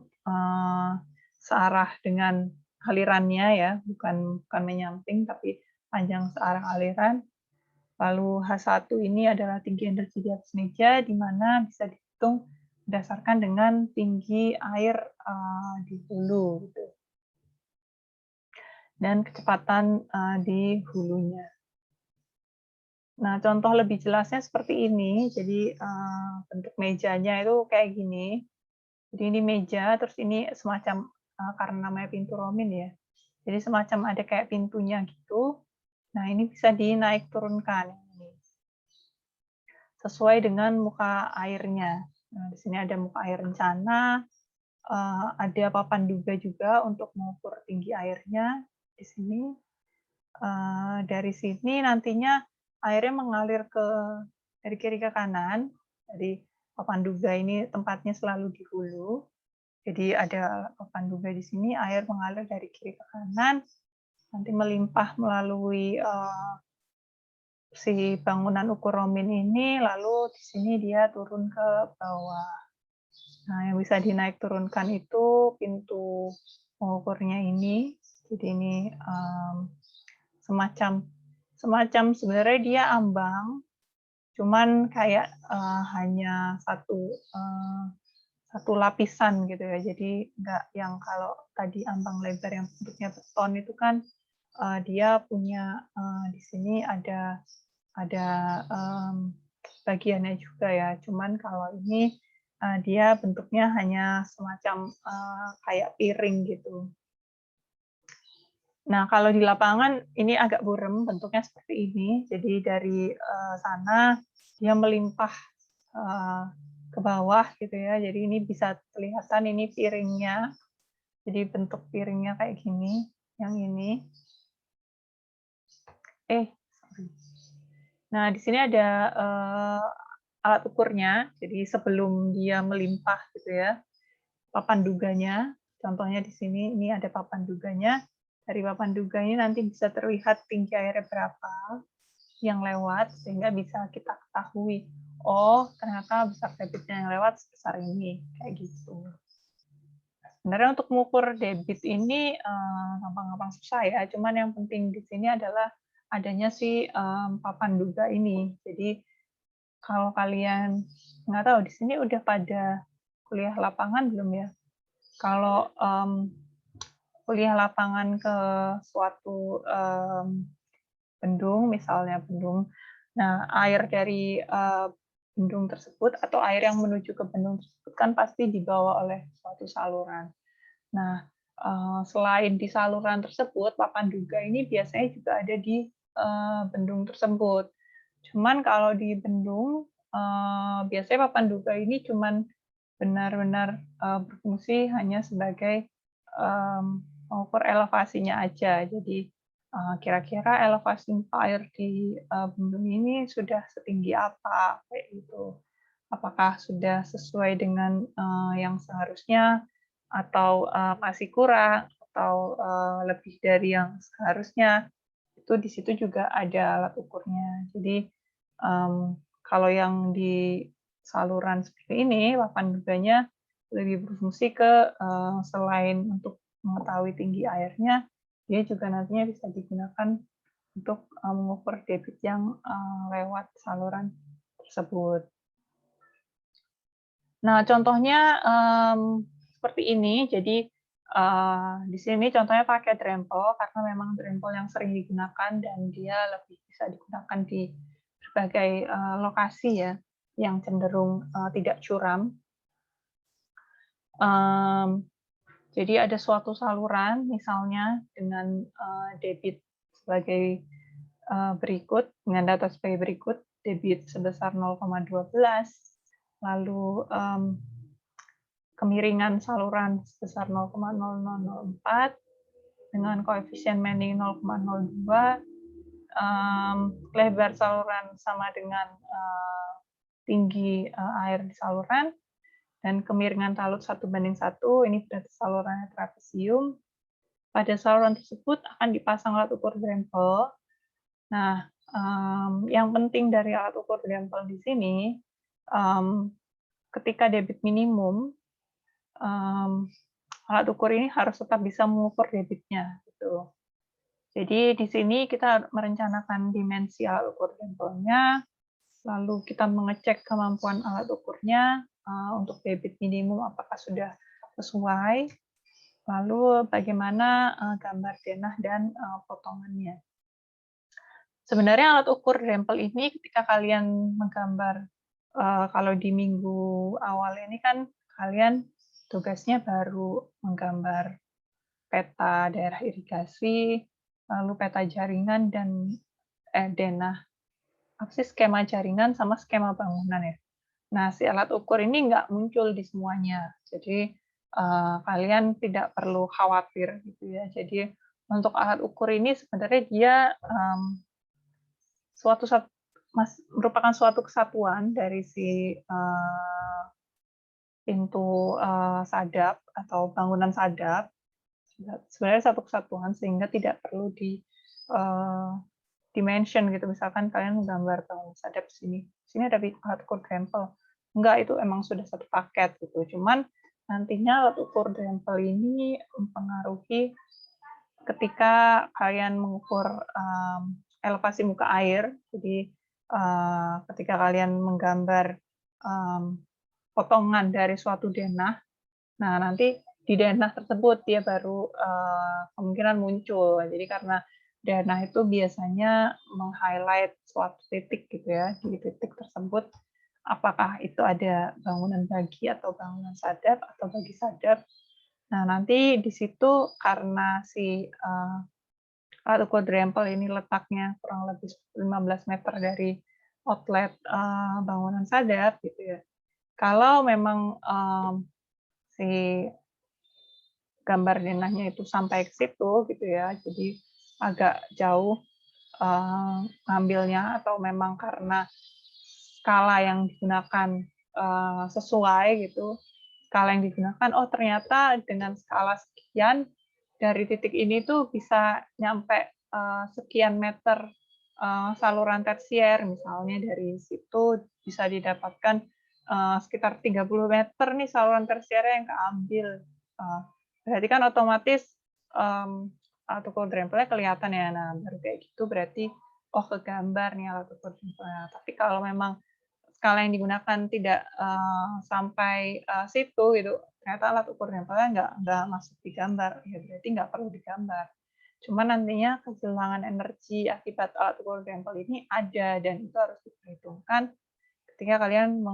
searah dengan alirannya ya, bukan menyamping, tapi panjang searah aliran. Lalu H1 ini adalah tinggi energi di atas meja, di mana bisa dihitung berdasarkan dengan tinggi air di hulu, gitu. Dan kecepatan di hulunya. Nah, contoh lebih jelasnya seperti ini. Jadi bentuk mejanya itu kayak gini. Jadi ini meja, terus ini semacam karena namanya pintu Romin ya. Jadi semacam ada kayak pintunya gitu. Nah, ini bisa dinaik turunkan sesuai dengan muka airnya. Nah, di sini ada muka air rencana, ada papan duga juga untuk mengukur tinggi airnya di sini. Dari sini nantinya airnya mengalir dari kiri ke kanan. Jadi papan duga ini tempatnya selalu di hulu. Jadi ada papan duga di sini, air mengalir dari kiri ke kanan, nanti melimpah melalui si bangunan ukur Romin ini, lalu di sini dia turun ke bawah. Nah, yang bisa dinaik turunkan itu pintu pengukurnya ini. Jadi ini semacam sebenarnya dia ambang, cuman kayak hanya satu lapisan gitu ya. Jadi nggak yang kalau tadi ambang lebar yang bentuknya beton itu kan dia punya di sini ada bagiannya juga ya. Cuman kalau ini dia bentuknya hanya semacam kayak piring gitu. Nah, kalau di lapangan ini agak burem, bentuknya seperti ini. Jadi dari sana dia melimpah ke bawah gitu ya. Jadi ini bisa kelihatan ini piringnya. Jadi bentuk piringnya kayak gini, yang ini. Sorry. Nah, di sini ada alat ukurnya. Jadi sebelum dia melimpah gitu ya, papan duganya. Contohnya di sini ini ada papan duganya. Dari papan duganya nanti bisa terlihat tinggi airnya berapa yang lewat, sehingga bisa kita ketahui, oh ternyata besar debitnya yang lewat sebesar ini, kayak gitu. Sebenarnya untuk mengukur debit ini gampang-gampang susah ya, cuman yang penting di sini adalah adanya si papan duga ini. Jadi kalau kalian nggak tahu di sini udah pada kuliah lapangan belum ya? Kalau kuliah lapangan ke suatu bendung, misalnya bendung, nah air dari bendung tersebut atau air yang menuju ke bendung tersebut kan pasti dibawa oleh suatu saluran. Nah, selain di saluran tersebut, papan duga ini biasanya juga ada di bendung tersebut. Cuman kalau di bendung, biasanya papan duga ini cuman benar-benar berfungsi hanya sebagai mengukur elevasinya aja. Jadi kira-kira elevasi muka air di bendung ini sudah setinggi apa, kayak gitu. Apakah sudah sesuai dengan yang seharusnya, atau masih kurang, atau lebih dari yang seharusnya. Itu di situ juga ada alat ukurnya. Jadi kalau yang di saluran seperti ini, papan duganya lebih berfungsi ke selain untuk mengetahui tinggi airnya, dia juga nantinya bisa digunakan untuk mengukur debit yang lewat saluran tersebut. Nah, contohnya seperti ini. Jadi di sini contohnya pakai drempel karena memang drempel yang sering digunakan dan dia lebih bisa digunakan di berbagai lokasi ya yang cenderung tidak curam. Jadi ada suatu saluran misalnya dengan debit sebagai berikut, dengan data sebagai berikut, debit sebesar 0,12, lalu kemiringan saluran sebesar 0,0004 dengan koefisien Manning 0,02, lebar saluran sama dengan tinggi air di saluran, dan kemiringan talut 1:1, ini berarti salurannya trapesium. Pada saluran tersebut akan dipasang alat ukur drempel. Nah, yang penting dari alat ukur drempel di sini, ketika debit minimum, alat ukur ini harus tetap bisa mengukur debitnya, gitu. Jadi di sini kita merencanakan dimensi alat ukur drempelnya, lalu kita mengecek kemampuan alat ukurnya untuk debit minimum apakah sudah sesuai, lalu bagaimana gambar denah dan potongannya. Sebenarnya alat ukur drempel ini ketika kalian menggambar, kalau di minggu awal ini kan kalian tugasnya baru menggambar peta daerah irigasi, lalu peta jaringan dan denah. Apa sih skema jaringan sama skema bangunan ya. Nah, si alat ukur ini nggak muncul di semuanya. Jadi, kalian tidak perlu khawatir gitu ya. Jadi, untuk alat ukur ini sebenarnya dia, merupakan suatu kesatuan dari si, pintu, sadap atau bangunan sadap. Sebenarnya satu kesatuan sehingga tidak perlu dimention gitu, misalkan kalian menggambar bangunan sadap sini ada alat ukur drempel. Enggak, itu emang sudah satu paket gitu. Cuman nantinya alat ukur drempel ini mempengaruhi ketika kalian mengukur elevasi muka air. Jadi ketika kalian menggambar potongan dari suatu denah, nah nanti di denah tersebut dia baru kemungkinan muncul. Jadi karena denah itu biasanya meng-highlight suatu titik gitu ya, di titik tersebut apakah itu ada bangunan bagi atau bangunan sadap atau bagi sadap. Nah, nanti di situ karena si alat ukur drempel ini letaknya kurang lebih 15 meter dari outlet bangunan sadap gitu ya. Kalau memang si gambar denahnya itu sampai ke situ gitu ya, jadi agak jauh ngambilnya atau memang karena skala yang digunakan sesuai gitu, skala yang digunakan, oh ternyata dengan skala sekian dari titik ini tuh bisa nyampe sekian meter saluran tersier, misalnya dari situ bisa didapatkan sekitar 30 meter nih saluran tersiernya yang keambil. Berarti kan otomatis alat ukur drempelnya kelihatan ya. Nah, baru kayak gitu berarti oh kegambar nih alat ukur drempelnya. Tapi kalau memang skala yang digunakan tidak sampai situ gitu, ternyata alat ukur drempelnya nggak masuk di gambar, ya berarti nggak perlu digambar. Cuma nantinya kehilangan energi akibat alat ukur drempel ini ada dan itu harus diperhitungkan ketika kalian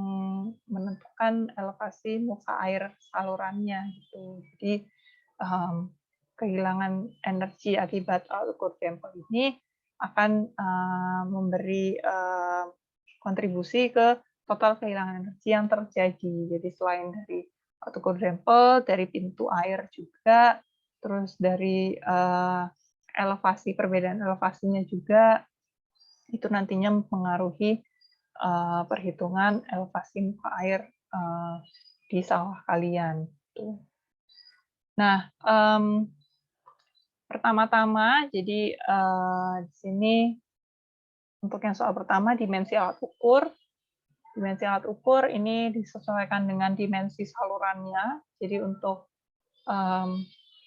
menentukan elevasi muka air salurannya gitu. Jadi kehilangan energi akibat alat ukur drempel ini akan memberi kontribusi ke total kehilangan energi yang terjadi. Jadi selain dari alat ukur drempel, dari pintu air juga, terus dari elevasi, perbedaan elevasinya juga, itu nantinya mempengaruhi perhitungan elevasi muka air di sawah kalian. Nah, pertama-tama, jadi di sini untuk yang soal pertama dimensi alat ukur. Dimensi alat ukur ini disesuaikan dengan dimensi salurannya. Jadi untuk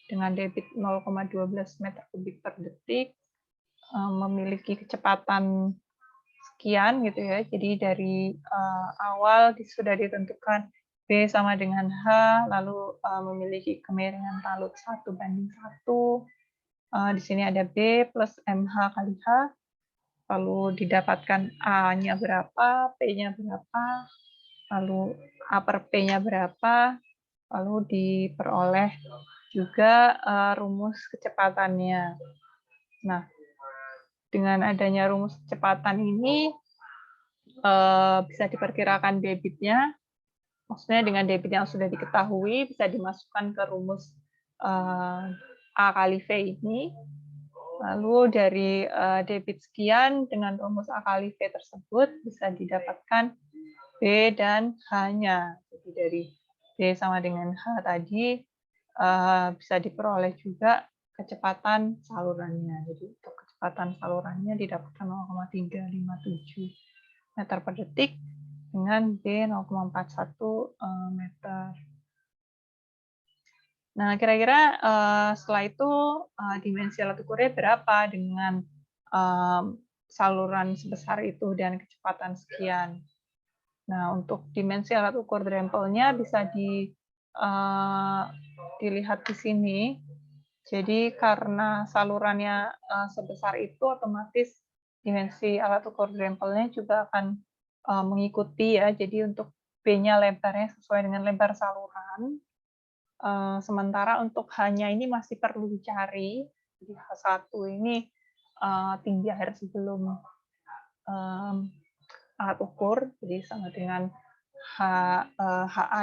dengan debit 0,12 meter kubik per detik, memiliki kecepatan sekian gitu ya. Jadi dari awal sudah ditentukan B sama dengan H, lalu memiliki kemiringan talut 1:1. Di sini ada B plus MH kali H, lalu didapatkan A-nya berapa, P-nya berapa, lalu A per P-nya berapa, lalu diperoleh juga rumus kecepatannya. Nah, dengan adanya rumus kecepatan ini bisa diperkirakan debitnya, maksudnya dengan debit yang sudah diketahui bisa dimasukkan ke rumus A kali V ini. Lalu dari debit sekian dengan rumus A kali V tersebut bisa didapatkan B dan H-nya. Jadi dari B sama dengan H tadi bisa diperoleh juga kecepatan salurannya. Jadi untuk kecepatan salurannya didapatkan 0,357 meter per detik dengan B 0,41 meter. Nah, kira-kira setelah itu dimensi alat ukurnya berapa dengan saluran sebesar itu dan kecepatan sekian. Nah, untuk dimensi alat ukur drempelnya bisa dilihat di sini. Jadi karena salurannya sebesar itu, otomatis dimensi alat ukur drempelnya juga akan mengikuti ya. Jadi untuk B-nya lebarnya sesuai dengan lebar saluran. Sementara untuk H-nya ini masih perlu dicari. Jadi H1 ini tinggi air sebelum alat ukur, jadi sama dengan H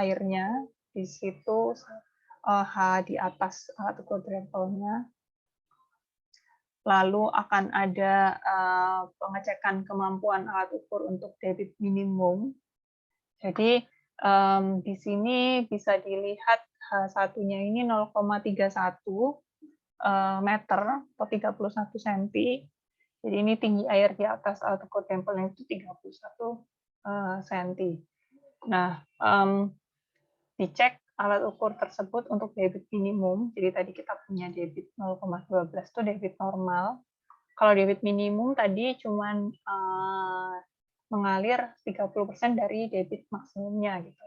airnya, di situ H di atas alat ukur drempelnya. Lalu akan ada pengecekan kemampuan alat ukur untuk debit minimum. Jadi di sini bisa dilihat H1-nya ini 0,31 meter atau 31 cm. Jadi ini tinggi air di atas alat ukur drempelnya itu 31 cm. Nah, dicek alat ukur tersebut untuk debit minimum. Jadi tadi kita punya debit 0,12 itu debit normal. Kalau debit minimum tadi cuman mengalir 30% dari debit maksimumnya gitu.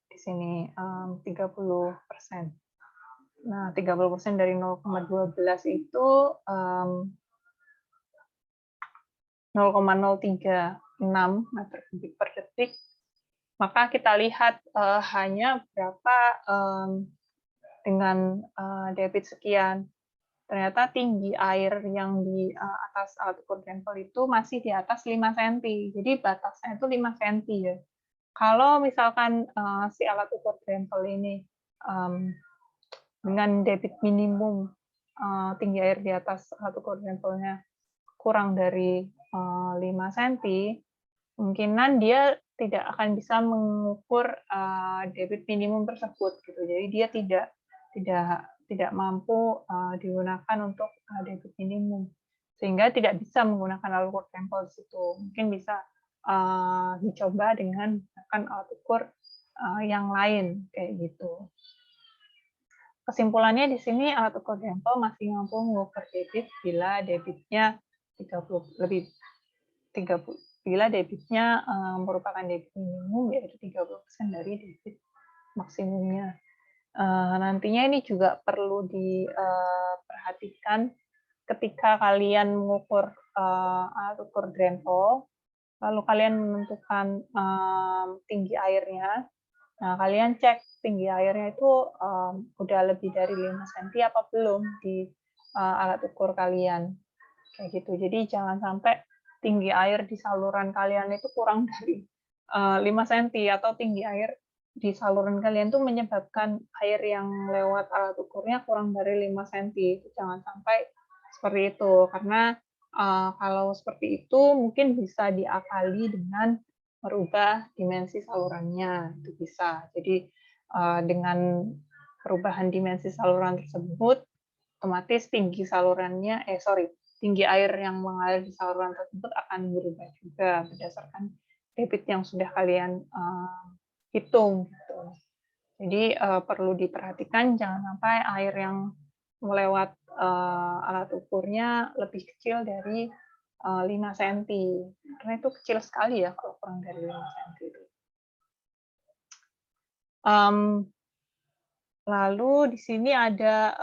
Di sini 30%. Nah, 30% dari 0,12 itu 0,036 meter kubik per detik. Maka kita lihat hanya berapa dengan debit sekian. Ternyata tinggi air yang di atas alat ukur drempel itu masih di atas 5 cm. Jadi batasnya itu 5 cm ya. Kalau misalkan si alat ukur drempel ini dengan debit minimum tinggi air di atas alat ukur drempelnya kurang dari 5 cm, kemungkinan dia tidak akan bisa mengukur debit minimum tersebut gitu. Jadi dia tidak mampu digunakan untuk debit minimum, sehingga tidak bisa menggunakan alat ukur drempel di situ. Mungkin bisa dicoba dengan menggunakan alat ukur yang lain kayak gitu. Kesimpulannya di sini alat ukur drempel masih mampu mengukur debit bila debitnya 30 lebih 30 bila debitnya merupakan debit minimum, yaitu 30% dari debit maksimumnya. Nantinya ini juga perlu diperhatikan ketika kalian mengukur alat ukur drempel, lalu kalian menentukan tinggi airnya. Nah, kalian cek tinggi airnya itu udah lebih dari 5 cm apa belum di alat ukur kalian. Kayak gitu. Jadi jangan sampai tinggi air di saluran kalian itu kurang dari 5 cm atau tinggi air di saluran kalian itu menyebabkan air yang lewat alat ukurnya kurang dari 5 cm. Jangan sampai seperti itu, karena kalau seperti itu mungkin bisa diakali dengan merubah dimensi salurannya, itu bisa. Jadi dengan perubahan dimensi saluran tersebut, otomatis tinggi salurannya, tinggi air yang mengalir di saluran tersebut akan berubah juga berdasarkan debit yang sudah kalian hitung. Gitu. Jadi perlu diperhatikan jangan sampai air yang melewat alat ukurnya lebih kecil dari 5 cm. Karena itu kecil sekali ya kalau kurang dari 5 cm itu. Lalu di sini ada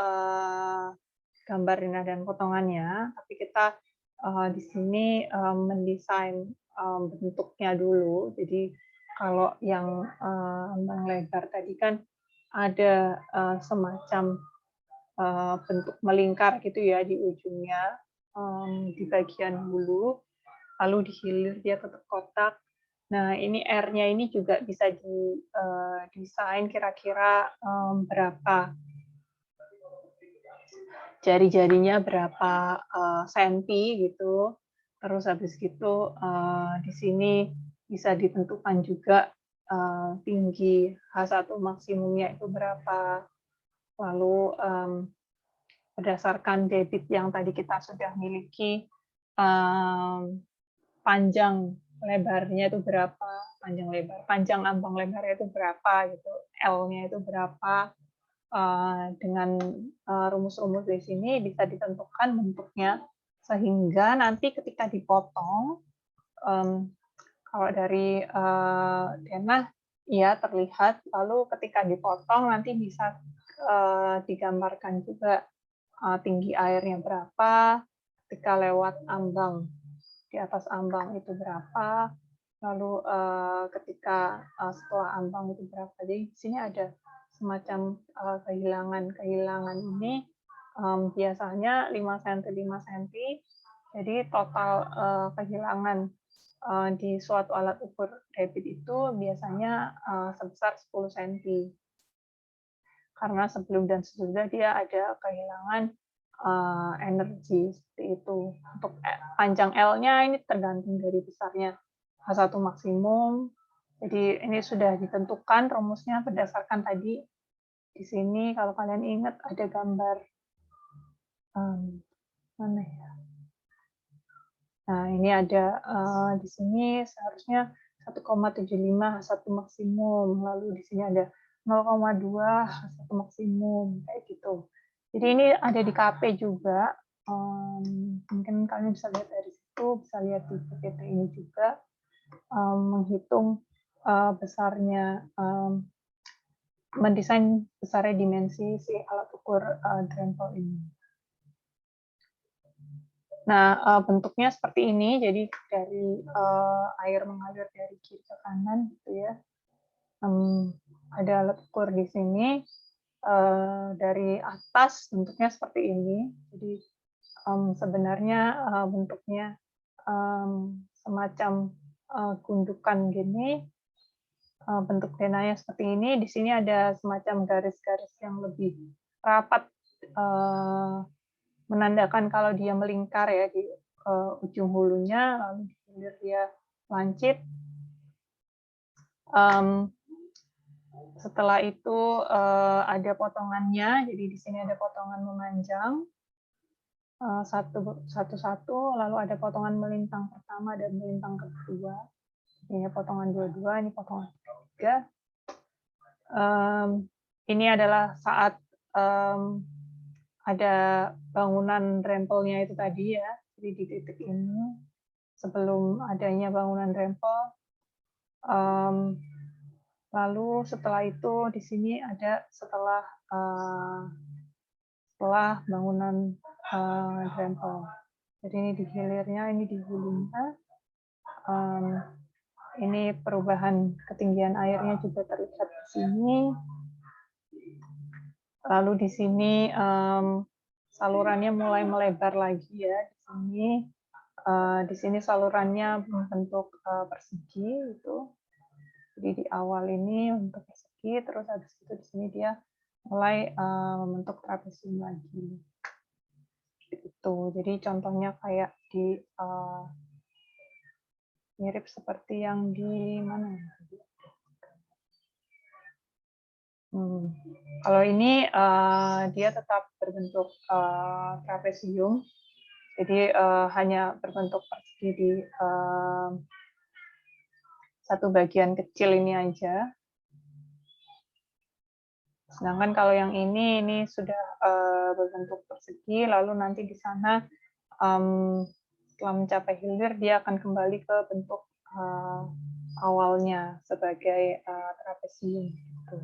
gambar ringan dan potongannya, tapi kita di sini mendesain bentuknya dulu. Jadi kalau yang lebar tadi kan ada semacam bentuk melingkar gitu ya di ujungnya, di bagian hulu, lalu di hilir dia tetap kotak. Nah, ini R-nya ini juga bisa didesain kira-kira berapa jari-jarinya berapa senti gitu. Terus habis gitu di sini bisa ditentukan juga tinggi H1 maksimumnya itu berapa. Lalu berdasarkan debit yang tadi kita sudah miliki, panjang lebarnya itu berapa, panjang ambang lebarnya itu berapa gitu, L-nya itu berapa. Dengan rumus-rumus di sini bisa ditentukan bentuknya, sehingga nanti ketika dipotong, kalau dari denah ya terlihat, lalu ketika dipotong nanti bisa digambarkan juga tinggi airnya berapa, ketika lewat ambang, di atas ambang itu berapa, lalu ketika setelah ambang itu berapa. Jadi di sini ada semacam kehilangan ini, biasanya 5 cm 5 cm. Jadi total kehilangan di suatu alat ukur debit itu biasanya sebesar 10 cm. Karena sebelum dan sesudah dia ada kehilangan energi seperti itu. Untuk panjang L-nya ini tergantung dari besarnya H1 maksimum. Jadi ini sudah ditentukan rumusnya berdasarkan tadi. Di sini kalau kalian ingat ada gambar mana ya? Nah, ini ada di sini seharusnya 1,75 H1 maksimum. Lalu di sini ada 0,2 H1 maksimum kayak gitu. Jadi ini ada di KP juga. Mungkin kalian bisa lihat dari situ, bisa lihat di PPT ini juga menghitung besarnya, mendesain besarnya dimensi si alat ukur Dremel ini. Nah, bentuknya seperti ini, jadi dari air mengalir dari kiri ke kanan, gitu ya. Ada alat ukur di sini. Dari atas bentuknya seperti ini. Jadi sebenarnya bentuknya semacam gundukan gini. Bentuk denahnya seperti ini. Di sini ada semacam garis-garis yang lebih rapat, menandakan kalau dia melingkar ya di ujung hulunya, lalu di hilir dia lancip. Setelah itu ada potongannya, jadi di sini ada potongan memanjang satu-satu, lalu ada potongan melintang pertama dan melintang kedua. Ini potongan dua-dua, ini potongan ketiga. Ini adalah saat ada bangunan rempelnya itu tadi ya, jadi di titik ini sebelum adanya bangunan rempel. Lalu setelah itu di sini ada setelah bangunan rempel. Jadi ini di hilirnya, ini di hulunya. Ini perubahan ketinggian airnya juga terlihat di sini. Lalu di sini salurannya mulai melebar lagi ya di sini. Di sini salurannya bentuk persegi itu. Jadi di awal ini bentuk persegi, terus habis itu di sini dia mulai membentuk trapesium lagi. Gitu. Jadi contohnya kayak di mirip seperti yang di mana ya? Kalau ini dia tetap berbentuk trapesium, jadi hanya berbentuk persegi di satu bagian kecil ini aja. Sedangkan kalau yang ini sudah berbentuk persegi, lalu nanti di sana setelah mencapai hilir dia akan kembali ke bentuk awalnya sebagai trapesium. Gitu.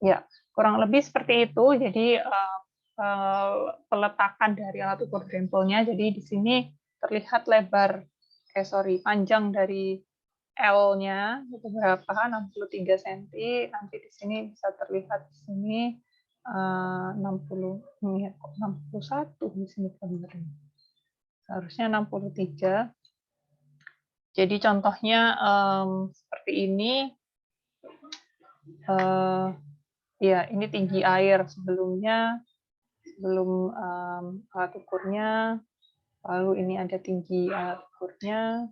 Ya, kurang lebih seperti itu. Jadi peletakan dari alat ukur drempelnya. Jadi di sini terlihat panjang dari L-nya itu berapa? 63 cm. Nanti di sini bisa terlihat di sini 61 di sini sebenarnya. Seharusnya 63. Jadi contohnya seperti ini. Ya, ini tinggi air sebelumnya sebelum alat ukurnya, lalu ini ada tinggi alat ukurnya,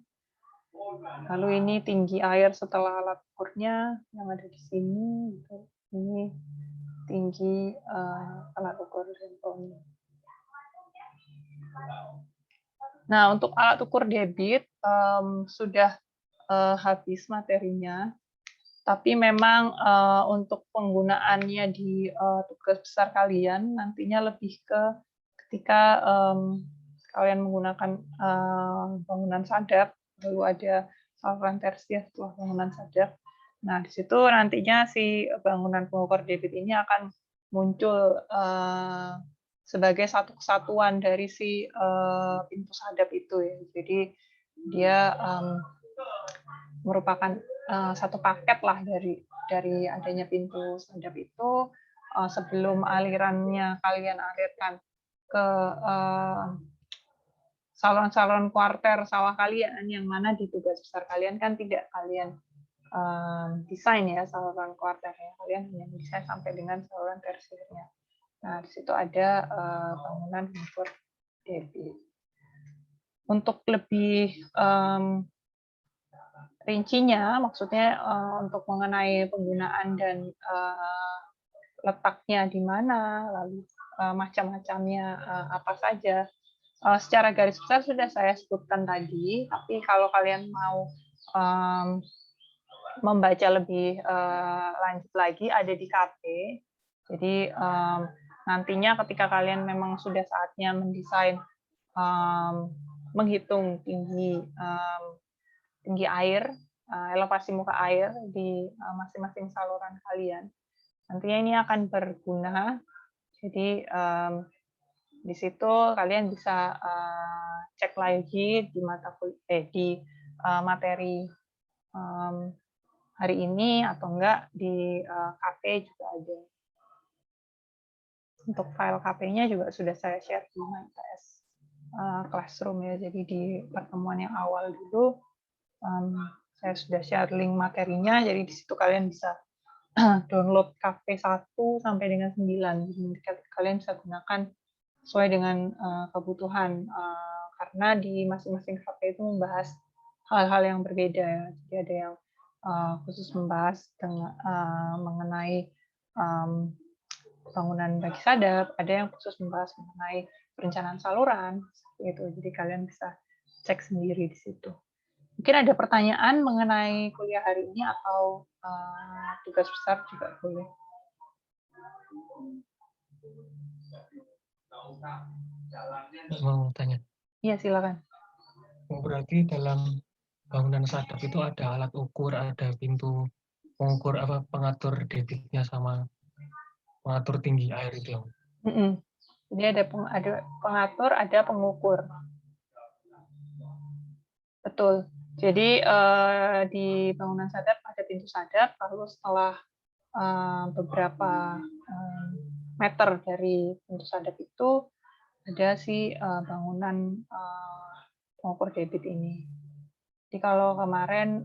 lalu ini tinggi air setelah alat ukurnya yang ada di sini. Gitu. Ini tinggi alat ukur sampelnya. Nah, untuk alat ukur debit sudah habis materinya, tapi memang untuk penggunaannya di tugas besar kalian nantinya lebih ke ketika kalian menggunakan bangunan sadap, lalu ada saluran tersier setelah bangunan sadap. Nah, di situ nantinya si bangunan pengukur debit ini akan muncul sebagai satu kesatuan dari si pintu sadap itu ya. Jadi dia merupakan satu paket lah dari adanya pintu sadap itu. Sebelum alirannya kalian alirkan ke saluran-saluran kuarter sawah kalian, yang mana di tugas besar kalian kan tidak kalian desain ya saluran kuarternya, kalian hanya desain sampai dengan saluran tersiernya. Nah, di situ ada bangunan pengukur debit. Untuk lebih rincinya, maksudnya untuk mengenai penggunaan dan letaknya di mana, lalu macam-macamnya apa saja. Secara garis besar sudah saya sebutkan tadi, tapi kalau kalian mau membaca lebih lanjut lagi ada di KP. Jadi nantinya ketika kalian memang sudah saatnya mendesain, menghitung tinggi air, elevasi muka air di masing-masing saluran kalian, nantinya ini akan berguna. Jadi di situ kalian bisa cek lagi di materi hari ini atau enggak di KP juga ada. Untuk file KP-nya juga sudah saya share di MTS Classroom ya. Jadi di pertemuan yang awal dulu saya sudah share link materinya. Jadi di situ kalian bisa download KP 1 sampai dengan 9. Jadi kalian bisa gunakan sesuai dengan kebutuhan, karena di masing-masing KP itu membahas hal-hal yang berbeda ya. Jadi ada yang khusus membahas mengenai bangunan bagi sadap, ada yang khusus membahas mengenai perencanaan saluran, gitu. Jadi kalian bisa cek sendiri di situ. Mungkin ada pertanyaan mengenai kuliah hari ini atau tugas besar juga boleh. Mau tanya? Iya, silakan. Berarti dalam bangunan sadap itu ada alat ukur, ada pintu pengukur pengatur debitnya sama pengatur tinggi air itu. Jadi ada pengatur, ada pengukur. Betul. Jadi di bangunan sadap ada pintu sadap, lalu setelah beberapa meter dari pintu sadap itu ada si bangunan pengukur debit ini. Jadi kalau kemarin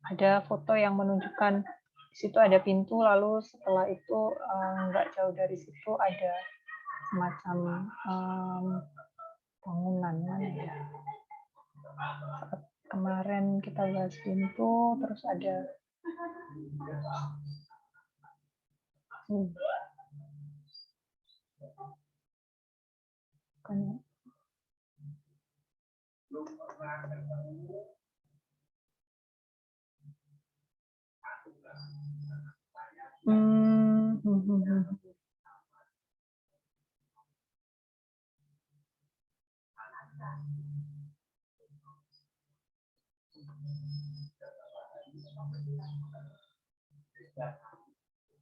ada foto yang menunjukkan di situ ada pintu, lalu setelah itu nggak jauh dari situ ada semacam bangunan mana ya. Saat kemarin kita bahas pintu, terus ada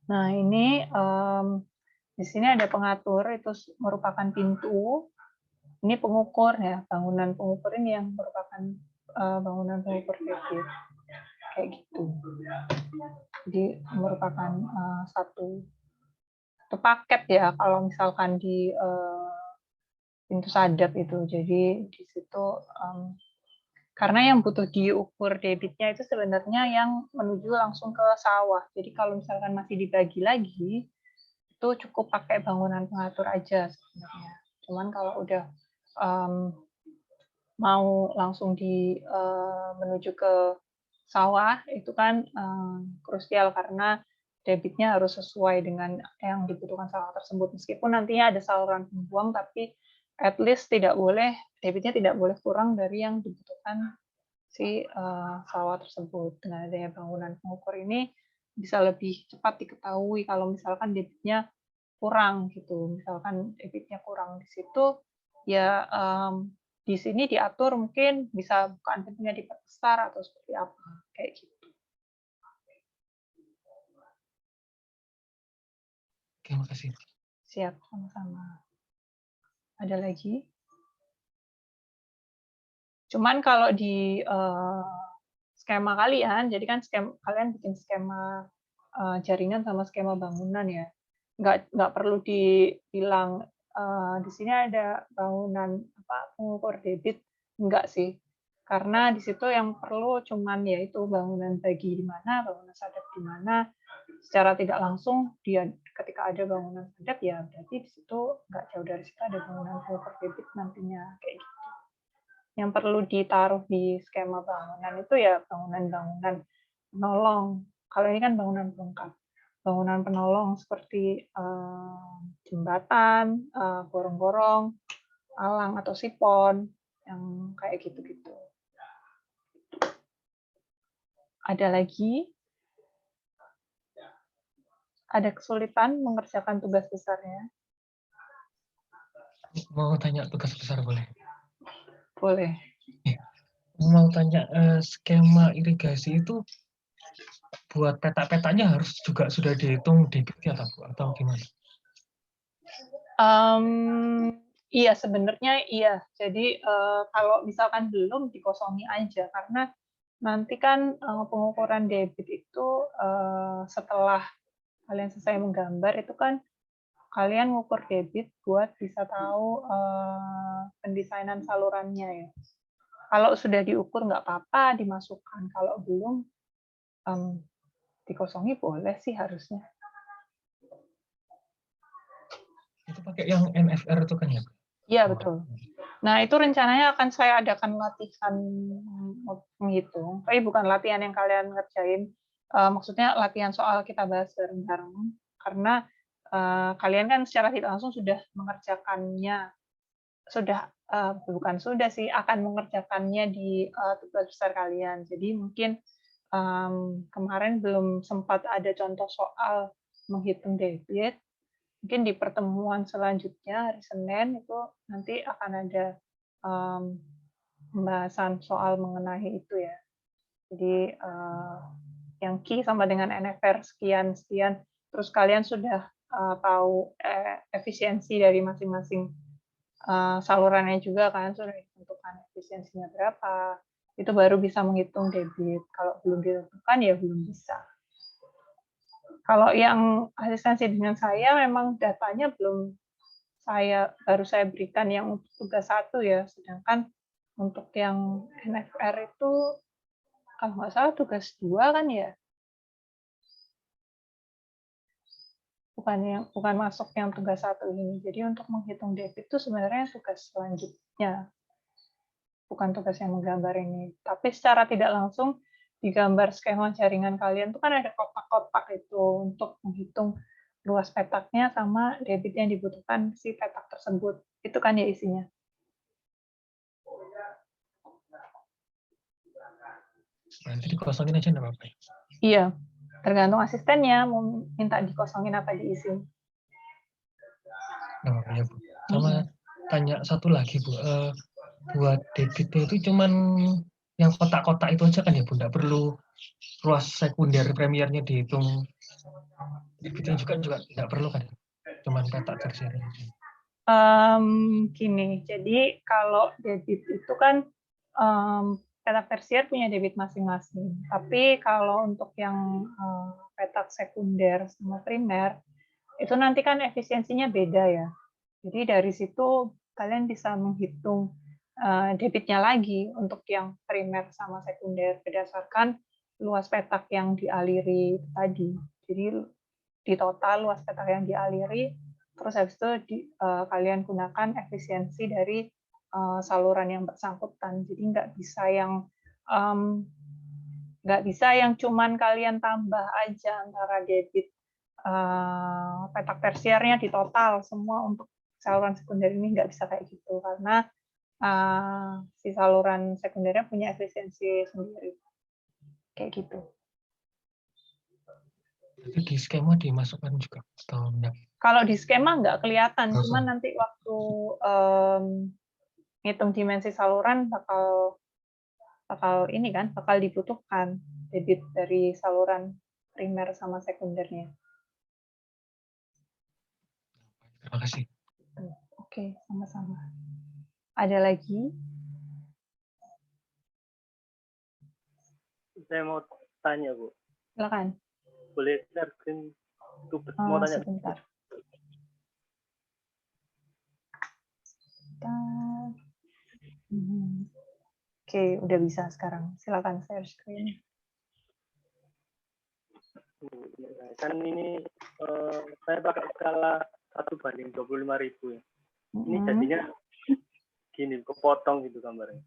nah ini di sini ada pengatur, itu merupakan pintu. Ini pengukur ya, bangunan pengukur ini yang merupakan bangunan pengukur debit kayak gitu. Jadi merupakan satu paket ya kalau misalkan di pintu sadap itu. Jadi di situ karena yang butuh diukur debitnya itu sebenarnya yang menuju langsung ke sawah. Jadi kalau misalkan masih dibagi lagi, itu cukup pakai bangunan pengatur aja sebenarnya. Cuman kalau udah mau langsung menuju ke sawah itu kan krusial karena debitnya harus sesuai dengan yang dibutuhkan sawah tersebut. Meskipun nantinya ada saluran pembuang, tapi at least debitnya tidak boleh kurang dari yang dibutuhkan si sawah tersebut. Dengan adanya bangunan pengukur ini bisa lebih cepat diketahui kalau misalkan debitnya kurang gitu. Misalkan debitnya kurang di situ, ya di sini diatur mungkin bisa bukaan pintunya diperbesar atau seperti apa, kayak gitu. Oke, makasih. Siap, sama-sama. Ada lagi? Cuman kalau di skema kalian, jadi kan kalian bikin skema jaringan sama skema bangunan ya. Nggak perlu dibilang di sini ada bangunan pengukur debit, enggak sih. Karena di situ yang perlu cuman yaitu bangunan bagi di mana, bangunan sadap di mana. Secara tidak langsung dia ketika ada bangunan sadap ya berarti di situ nggak jauh dari situ ada bangunan pengukur debit nantinya kayak gitu. Yang perlu ditaruh di skema bangunan itu ya bangunan-bangunan penolong. Kalau ini kan bangunan pelengkap. Bangunan penolong seperti jembatan, gorong-gorong, alang atau sipon, yang kayak gitu-gitu. Ada lagi? Ada kesulitan mengerjakan tugas besarnya? Mau tanya tugas besar boleh? Boleh. Mau tanya skema irigasi itu buat peta-petanya harus juga sudah dihitung debitnya atau gimana? Iya, sebenarnya iya. Jadi kalau misalkan belum dikosongi aja karena nanti kan pengukuran debit itu setelah kalian selesai menggambar itu kan kalian ngukur debit buat bisa tahu pendesainan salurannya ya. Kalau sudah diukur nggak apa-apa dimasukkan. Kalau belum dikosongi boleh sih harusnya. Itu pakai yang NFR itu kan ya? Iya betul. Nah itu rencananya akan saya adakan latihan menghitung, tapi bukan latihan yang kalian ngerjain. Maksudnya latihan soal kita bahas bareng-bareng, karena kalian kan secara tidak langsung sudah mengerjakannya, bukan sudah sih, akan mengerjakannya di tugas besar kalian. Jadi mungkin kemarin belum sempat ada contoh soal menghitung debit. Mungkin di pertemuan selanjutnya hari Senin itu nanti akan ada pembahasan soal mengenai itu ya. Jadi yang key sama dengan NFR sekian sekian, terus kalian sudah tahu efisiensi dari masing-masing salurannya juga kan, sudah ditentukan efisiensinya berapa, itu baru bisa menghitung debit. Kalau belum ditentukan ya belum bisa. Kalau yang asistensi dengan saya memang datanya baru saya berikan yang untuk tugas 1 ya, sedangkan untuk yang NFR itu kalau nggak salah tugas 2 kan ya? Bukan masuk yang tugas 1 ini. Jadi untuk menghitung debit itu sebenarnya tugas selanjutnya, bukan tugas yang menggambar ini. Tapi secara tidak langsung digambar skema jaringan kalian itu kan ada kotak-kotak itu untuk menghitung luas petaknya sama debit yang dibutuhkan si petak tersebut. Itu kan ya isinya. Nanti dikosongin aja nggak apa-apa. Iya, tergantung asistennya mau minta dikosongin apa diisi. Oh iya Bu. Sama tanya satu lagi Bu, buat debitnya itu cuman yang kotak-kotak itu aja kan ya Bu, nggak perlu ruas sekunder premiernya dihitung. Debitnya juga nggak perlu kan? Cuman petak tersier aja. Gini, jadi kalau debit itu kan petak tersier punya debit masing-masing. Tapi kalau untuk yang petak sekunder sama primer, itu nanti kan efisiensinya beda ya. Jadi dari situ kalian bisa menghitung debitnya lagi untuk yang primer sama sekunder berdasarkan luas petak yang dialiri tadi. Jadi di total luas petak yang dialiri, terus habis itu kalian gunakan efisiensi dari saluran yang bersangkutan. Jadi nggak bisa yang cuman kalian tambah aja antara debit petak tersiernya di total semua untuk saluran sekunder ini, nggak bisa kayak gitu karena si saluran sekundernya punya efisiensi sendiri kayak gitu. Jadi di skema dimasukkan juga atau enggak? Kalau di skema nggak kelihatan, Langsung. cuman nanti waktu ngitung dimensi saluran bakal dibutuhkan debit dari saluran primer sama sekundernya. Terima kasih. Oke, sama-sama. Ada lagi? Saya mau tanya, Bu. Silakan. Boleh share screen? Mau tanya. Sebentar. Oke, udah bisa sekarang. Silakan share screen. Kan ini saya pakai skala 1/25.000 ya. Ini jadinya gini, kepotong gitu gambarnya.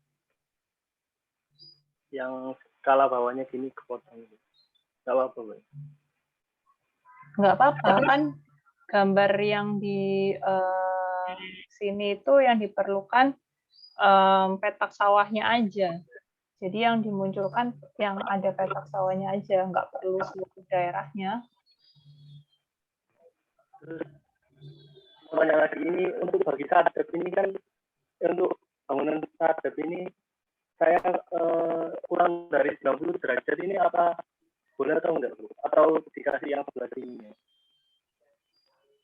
Yang skala bawahnya gini kepotong gitu. Nggak apa-apa, Bu. Nggak apa-apa, kan gambar yang di sini itu yang diperlukan petak sawahnya aja. Jadi yang dimunculkan yang ada petak sawahnya aja, nggak perlu seluruh daerahnya. Terus banyak lagi ini untuk bagi sadap ini kan, untuk bangunan sadap ini saya kurang dari 90 derajat ini apa boleh atau enggak, Bu? Atau dikasih yang sebelah sini?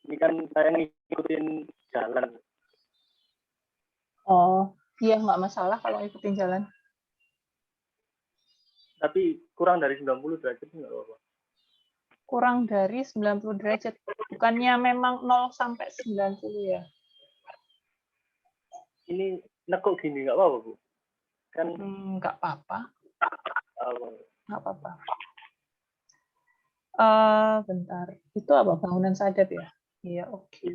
Ini kan saya ngikutin jalan. Oh, iya nggak masalah kalau ikutin jalan. Tapi kurang dari 90 derajat nggak apa-apa. Kurang dari 90 derajat. Bukannya memang 0 sampai 90 ya? Ini nekuk gini nggak apa-apa, Bu? Kan nggak apa-apa. Nggak apa-apa. Bentar. Itu apa? Bangunan sadap ya? Iya, oke.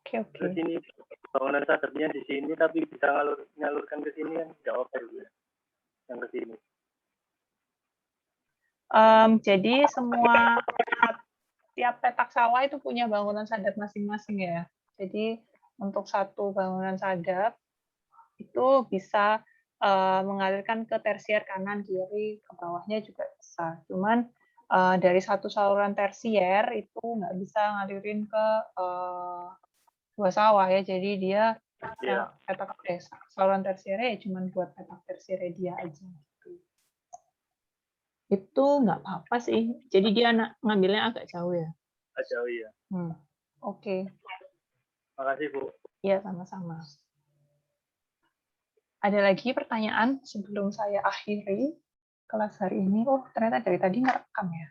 Oke. Terus ini bangunan sadapnya di sini tapi bisa nyalurkan ke sini kan nggak oke, Bu, ya? Yang ke sini. Jadi tiap petak sawah itu punya bangunan sadap masing-masing ya. Jadi untuk satu bangunan sadap itu bisa mengalirkan ke tersier kanan kiri, ke bawahnya juga bisa. Cuman dari satu saluran tersier itu nggak bisa ngalirin ke dua sawah ya. Jadi dia saluran tersiernya ya cuman buat petak tersiernya dia aja. Itu nggak apa-apa sih. Jadi dia ngambilnya agak jauh ya. Jauh ya. Oke. Makasih, Bu. Iya, sama-sama. Ada lagi pertanyaan sebelum saya akhiri kelas hari ini? Oh, ternyata dari tadi nggak rekam ya.